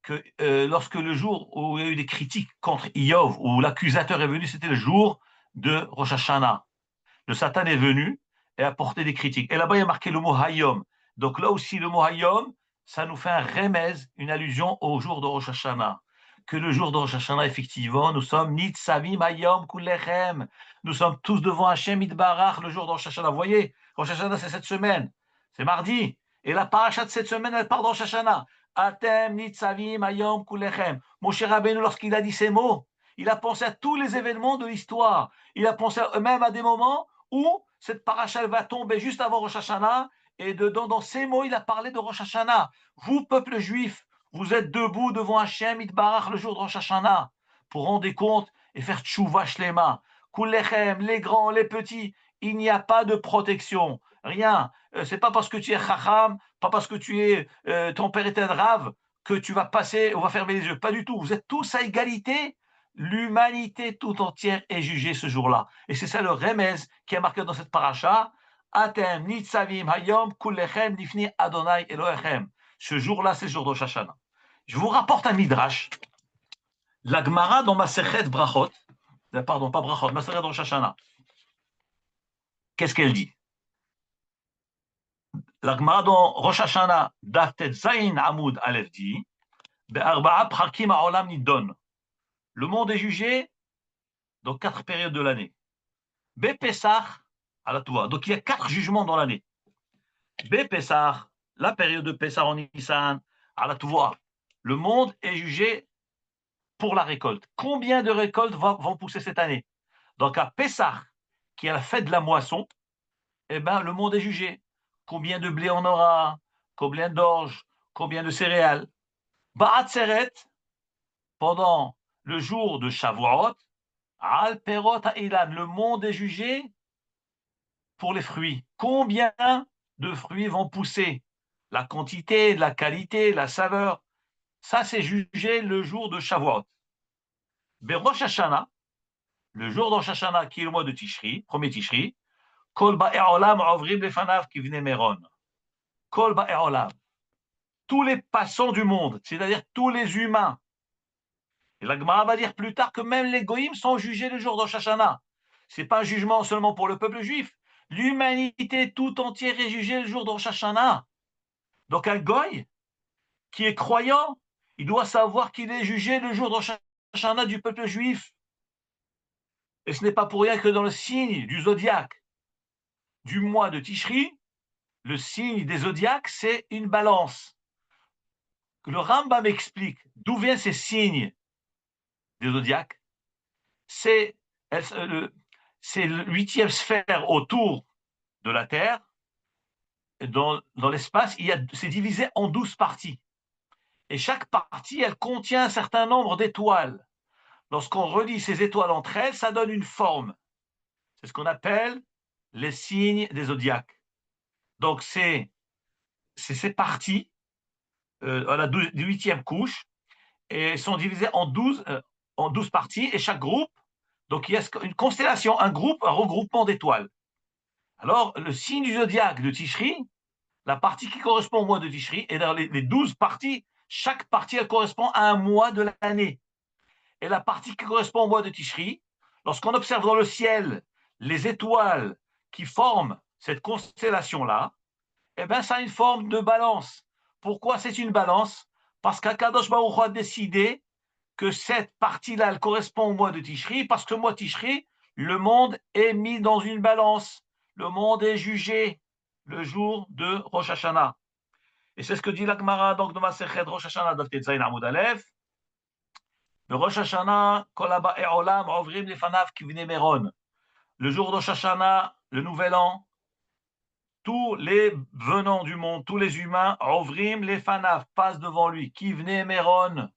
que lorsque le jour où il y a eu des critiques contre Iyov, où l'accusateur est venu, c'était le jour de Rosh Hashanah. Le Satan est venu et a porté des critiques. Et là-bas, il y a marqué le mot Hayom. Donc là aussi, le mot Hayom, ça nous fait un remez, une allusion au jour de Rosh Hashanah. Que le jour de Rosh Hashanah, effectivement, nous sommes Nitzavim Hayom Kulechem. Nous sommes tous devant Hachem Itbarach le jour de Rosh Hashanah. Vous voyez, Rosh Hashanah, c'est cette semaine. C'est mardi. Et la paracha de cette semaine, elle part de Rosh Hashanah. Atem Nitzavim Hayom Kulechem. Moshe Rabbeinu, lorsqu'il a dit ces mots, il a pensé à tous les événements de l'histoire. Il a pensé même à des moments où cette paracha va tomber juste avant Rosh Hashanah, et dans ces mots, il a parlé de Rosh Hashanah. Vous, peuple juif, vous êtes debout devant Hachem Itbarach le jour de Rosh Hashanah pour rendre compte et faire tchouva shlema. Kulechem, les grands, les petits, il n'y a pas de protection, rien. C'est pas parce que tu es chacham, pas parce que tu es ton père est un rave que tu vas passer, on va fermer les yeux. Pas du tout. Vous êtes tous à égalité. L'humanité tout entière est jugée ce jour-là. Et c'est ça le remez qui est marqué dans cette paracha. Atem nitzavim hayom kullechem lifni Adonai Elohechem. Ce jour-là, c'est le jour de Rosh Hashanah. Je vous rapporte un midrash. La Gemara dans Masechet Brachot, pardon, pas Brachot, Masechet Rosh Hashanah. Qu'est-ce qu'elle dit? La Gemara dans Rosh Hashanah, Daf Tet Zayin Amoud Aleph dit, Be'arba'a Prakim Ha'olam Nidon. Le monde est jugé dans 4 périodes de l'année. Be-Pesach, à la Touva. Donc il y a 4 jugements dans l'année. Be-Pesach, la période de Pesach en Nissan, à la Touva. Le monde est jugé pour la récolte. Combien de récoltes vont pousser cette année? Donc à Pesach, qui est la fête de la moisson, eh ben, le monde est jugé. Combien de blé on aura? Combien d'orge? Combien de céréales? Ba'atzeret, pendant le jour de Shavuot, Al Perot Ha'ilan, le monde est jugé pour les fruits. Combien de fruits vont pousser? La quantité, la qualité, la saveur. Ça, c'est jugé le jour de Shavuot. Rosh Hashanah, le jour de Rosh Hashanah, qui est le mois de Tishri, premier Tishri, Kol Ba'e Olam Ovrim Lefanav Kivnei Meron. Kol Ba'e Olam. Tous les passants du monde, c'est-à-dire tous les humains. Et la Gemara va dire plus tard que même les goïms sont jugés le jour de Rosh Hashanah. Ce n'est pas un jugement seulement pour le peuple juif. L'humanité tout entière est jugée le jour de Rosh Hashanah. Donc un goï qui est croyant, il doit savoir qu'il est jugé le jour de Rosh Hashanah du peuple juif. Et ce n'est pas pour rien que dans le signe du zodiaque du mois de Tishri, le signe des zodiaques, c'est une balance. Le Rambam explique d'où viennent ces signes des zodiaques. C'est le 8e sphère autour de la Terre. Dans l'espace, c'est divisé en 12 parties. Et chaque partie, elle contient un certain nombre d'étoiles. Lorsqu'on relie ces étoiles entre elles, ça donne une forme. C'est ce qu'on appelle les signes des zodiaques. Donc, c'est ces parties à la 8e couche et sont divisées en 12 parties. Et chaque groupe, donc il y a une constellation, un groupe, un regroupement d'étoiles. Alors, le signe du zodiaque de Tishri, la partie qui correspond au mois de Tishri, et dans les 12 parties, chaque partie, elle correspond à un mois de l'année. Et la partie qui correspond au mois de Tishri, lorsqu'on observe dans le ciel les étoiles qui forment cette constellation-là, eh bien, ça a une forme de balance. Pourquoi c'est une balance? Parce qu'Akadosh Baruch Hu a décidé que cette partie-là, elle correspond au mois de Tishri, parce que le mois de Tishri, le monde est mis dans une balance. Le monde est jugé le jour de Rosh Hashanah. Et c'est ce que dit la Gemara donc de Masechet Rosh Hashanah Daf Tet Zayin Amud Aleph. Le Rosh Hashanah, Kol Haba'ei Olam Ovrim Lefanav Kivnei Meron. Le jour de Rosh Hashanah, le nouvel an, tous les venants du monde, tous les humains, Ovrim Lefanav, passent devant lui, Kivnei Meron,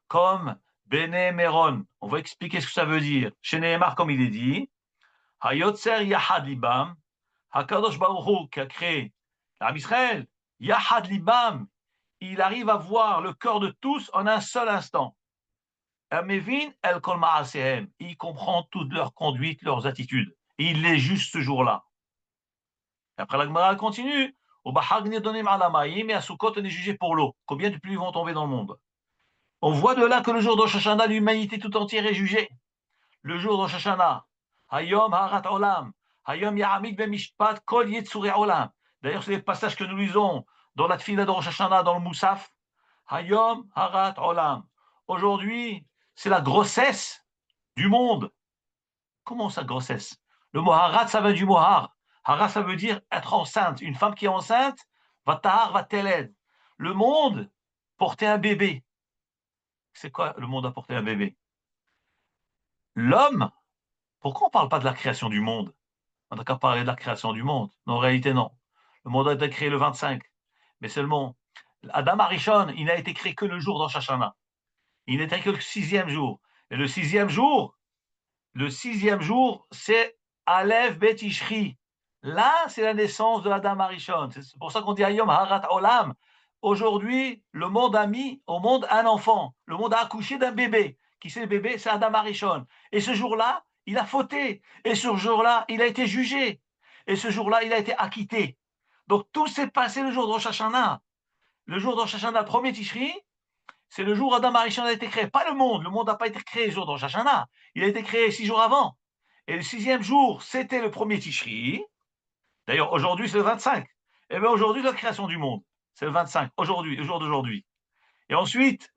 comme Bene Meron. On va expliquer ce que ça veut dire. Chez Nehemar, comme il est dit, Hayotzer Yahad Libam, Hakadosh Baruch Hu, qui a créé l'Am Israël, Yahad Libam, il arrive à voir le cœur de tous en un seul instant. Amevin El Kol Ma'asehem, il comprend toute leur conduite, leurs attitudes. Et il les juge ce jour-là. Et après la Gemara continue. Au Bahag Nedonim Alamaïm, et à Sukkot, on est jugé pour l'eau. Combien de pluies vont tomber dans le monde? On voit de là que le jour de Rosh Hashanah, l'humanité tout entière est jugée. Le jour de Rosh Hashanah, Hayom Harat Olam, Hayom Ya'amid Bemishpat Kol Yetzurei Olam. D'ailleurs, c'est les passages que nous lisons dans la Tfila de Rosh Hashanah, dans le Moussaf. Hayom Harat Olam. Aujourd'hui, c'est la grossesse du monde. Comment ça, grossesse? Le mot harat, ça vient du mot har. Harat, ça veut dire être enceinte. Une femme qui est enceinte, va tahar, va teled. Le monde portait un bébé. C'est quoi le monde a porté un bébé? L'homme, pourquoi on ne parle pas de la création du monde? On n'a qu'à parler de la création du monde. Non, en réalité, non. Le monde a été créé le 25. Mais seulement, Adam Arishon, il n'a été créé que le jour d'Rosh Hashanah. Il n'était que le 6e jour. Et le 6e jour, c'est Aleph Bet Ishri. Là, c'est la naissance de Adam Arishon. C'est pour ça qu'on dit Ayom Harat Olam. Aujourd'hui, le monde a mis au monde un enfant. Le monde a accouché d'un bébé. Qui c'est le bébé? C'est Adam Arishon. Et ce jour-là, il a fauté. Et ce jour-là, il a été jugé. Et ce jour-là, il a été acquitté. Donc tout s'est passé le jour de Rosh Hashanah. Le jour de Rosh Hashanah, premier Tishri, c'est le jour où Adam Arishon a été créé. Pas le monde. Le monde n'a pas été créé le jour de Rosh Hashanah. Il a été créé 6 jours avant. Et le 6e jour, c'était le premier Tishri. D'ailleurs, aujourd'hui, c'est le 25. Eh bien, aujourd'hui, la création du monde, c'est le 25, aujourd'hui, le jour d'aujourd'hui. Et ensuite,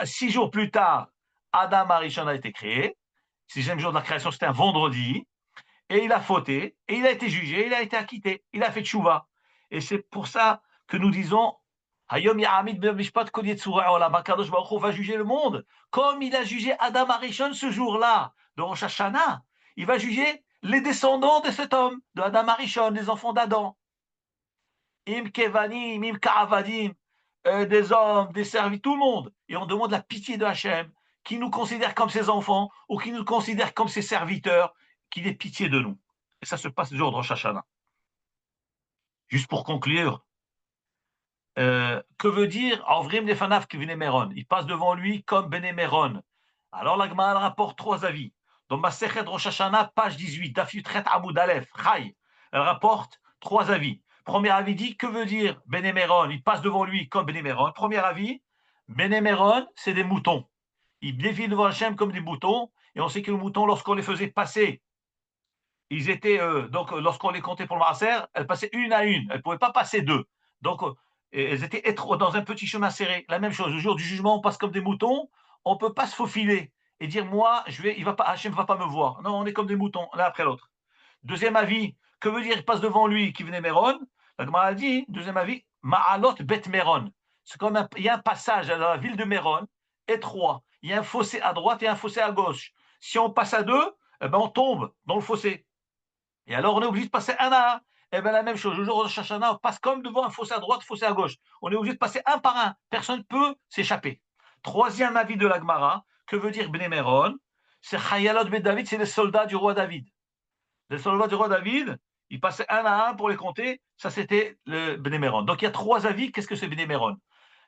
6 jours plus tard, Adam Arishon a été créé. 6e jour de la création, c'était un vendredi. Et il a fauté, et il a été jugé, il a été acquitté, il a fait tchouva. Et c'est pour ça que nous disons, Hayom Ya'amid Mishpat Kol Yetzura Olam, Akadosh Baruch Hu va juger le monde, comme il a jugé Adam Arishon ce jour-là, de Rosh Hashanah. Il va juger les descendants de cet homme, de Adam Arishon, les enfants d'Adam. Im Kevanim, Im Ka'avadim, des hommes, des serviteurs, tout le monde. Et on demande la pitié de Hachem, qui nous considère comme ses enfants, ou qui nous considère comme ses serviteurs, qu'il ait pitié de nous. Et ça se passe le jour de Rosh Hashanah. Juste pour conclure, que veut dire Avrim Nefanav Kvinemeron? Il passe devant lui comme Benemeron. Alors la Gemara rapporte 3 avis. Dans Masechet Rosh Hashanah, page 18, Daf Yutret Amoud Aleph, Chai, elle rapporte 3 avis. Premier avis dit, que veut dire Benemeron? Il passe devant lui comme Benemeron. Premier avis, Benemeron, c'est des moutons. Ils défilent devant Hachem comme des moutons, et on sait que les moutons, lorsqu'on les faisait passer, ils étaient, donc lorsqu'on les comptait pour le Maaser, elles passaient une à une, elles ne pouvaient pas passer deux. Donc, elles étaient dans un petit chemin serré. La même chose, le jour du jugement, on passe comme des moutons, on ne peut pas se faufiler et dire, moi, Hachem ne va pas me voir. Non, on est comme des moutons, l'un après l'autre. Deuxième avis, que veut dire il passe devant lui qui venait Méron? La Gemara dit, deuxième avis, Ma'alot Bet Méron. C'est comme il y a un passage dans la ville de Méron, étroit. Il y a un fossé à droite et un fossé à gauche. Si on passe à deux, eh ben on tombe dans le fossé. Et alors, on est obligé de passer un à un. Eh bien, la même chose. Le jour de Rosh Hashanah, on passe comme devant un fossé à droite, fossé à gauche. On est obligé de passer un par un. Personne ne peut s'échapper. Troisième avis de la Gemara, que veut dire Bnei Meron? C'est Chayalot Ben David, c'est les soldats du roi David. Les soldats du roi David, ils passaient un à un pour les compter. Ça, c'était le Bnei Meron. Donc, il y a 3 avis. Qu'est-ce que c'est Bnei Meron?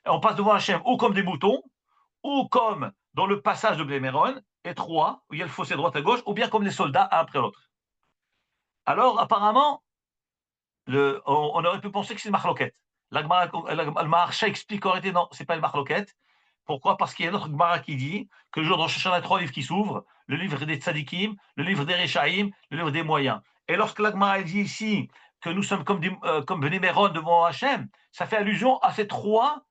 On passe devant Hachem ou comme des moutons, ou comme dans le passage de Bnei Meron, étroit, où il y a le fossé droite à gauche, ou bien comme les soldats, un après l'autre. Alors, apparemment, on aurait pu penser que c'est une marloquette. La Maharsha explique en réalité, non, ce n'est pas une marloquette. Pourquoi? Parce qu'il y a notre Gemara qui dit que le jour de Rosh Hashanah, il y a 3 livres qui s'ouvrent, le livre des tzadikim, le livre des Rechaïm, le livre des moyens. Et lorsque la Gemara dit ici que nous sommes comme Bnei Meron devant Hachem, ça fait allusion à ces trois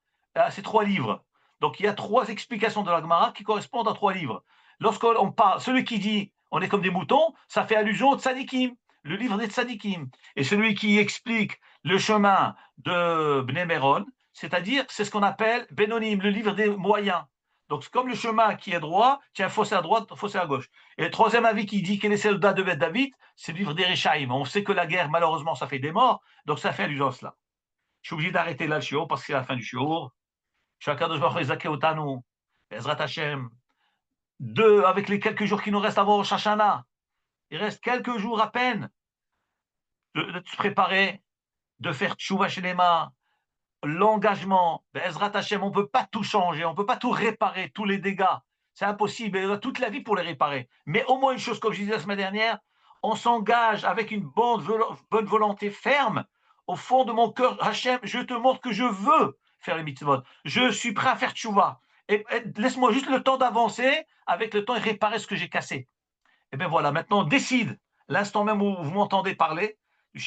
livres. Donc il y a 3 explications de la Gemara qui correspondent à 3 livres. Lorsqu'on parle, celui qui dit on est comme des moutons, ça fait allusion au tzadikim, le livre des tzadikim. Et celui qui explique le chemin de Bnei Meron, c'est-à-dire, c'est ce qu'on appelle Benonim, le livre des moyens. Donc, c'est comme le chemin qui est droit, tiens, fossé à droite, fossé à gauche. Et le troisième avis qui dit qu'il est soldat de Beth David, c'est le livre des Rechaïm. On sait que la guerre, malheureusement, ça fait des morts, donc ça fait allusion à cela. Je suis obligé d'arrêter là le shiur parce que c'est la fin du shiur. Chakadosh Baruch Hu Ezakeh Otanu, Ezrat Hashem. Avec les quelques jours qui nous restent avant Rosh Hashanah, il reste quelques jours à peine de se préparer, de faire tchouva shelema, l'engagement, Ezrat Hashem, on ne peut pas tout changer, on ne peut pas tout réparer, tous les dégâts. C'est impossible, il y a toute la vie pour les réparer. Mais au moins une chose, comme je disais la semaine dernière, on s'engage avec une bonne volonté ferme. Au fond de mon cœur, Hashem, je te montre que je veux faire les mitzvot. Je suis prêt à faire tchouva. Et laisse-moi juste le temps d'avancer, avec le temps et réparer ce que j'ai cassé. Et bien voilà, maintenant on décide, l'instant même où vous m'entendez parler,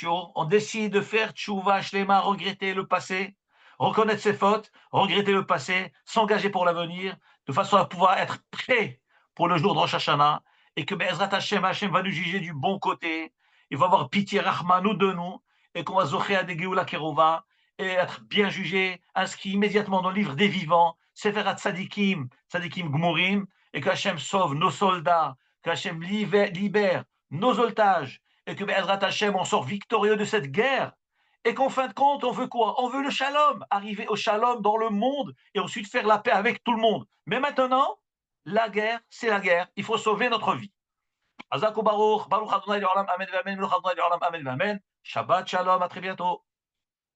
on décide de faire tchouva, shlema, regretter le passé, reconnaître ses fautes, regretter le passé, s'engager pour l'avenir, de façon à pouvoir être prêt pour le jour de Rosh Hashanah, et que Be'ezrat Hashem, Hashem va nous juger du bon côté, il va avoir pitié, Rahmanou de nous, et qu'on va zocher à des Geoula Kerova, et être bien jugé, inscrit immédiatement dans le livre des vivants, Seferat Tzadikim, Tzadikim Gmurim, et que Hashem sauve nos soldats, que Hashem libère nos otages, et que Be'ezrat Hashem, on sort victorieux de cette guerre, et qu'en fin de compte, on veut quoi? On veut le shalom, arriver au shalom dans le monde, et ensuite faire la paix avec tout le monde. Mais maintenant, la guerre, c'est la guerre, il faut sauver notre vie. Azakou Baruch, Baruch Adonai Olam, Amen, Amen, Baruch Adonai Olam, Amen, Amen. Shabbat Shalom, à très bientôt.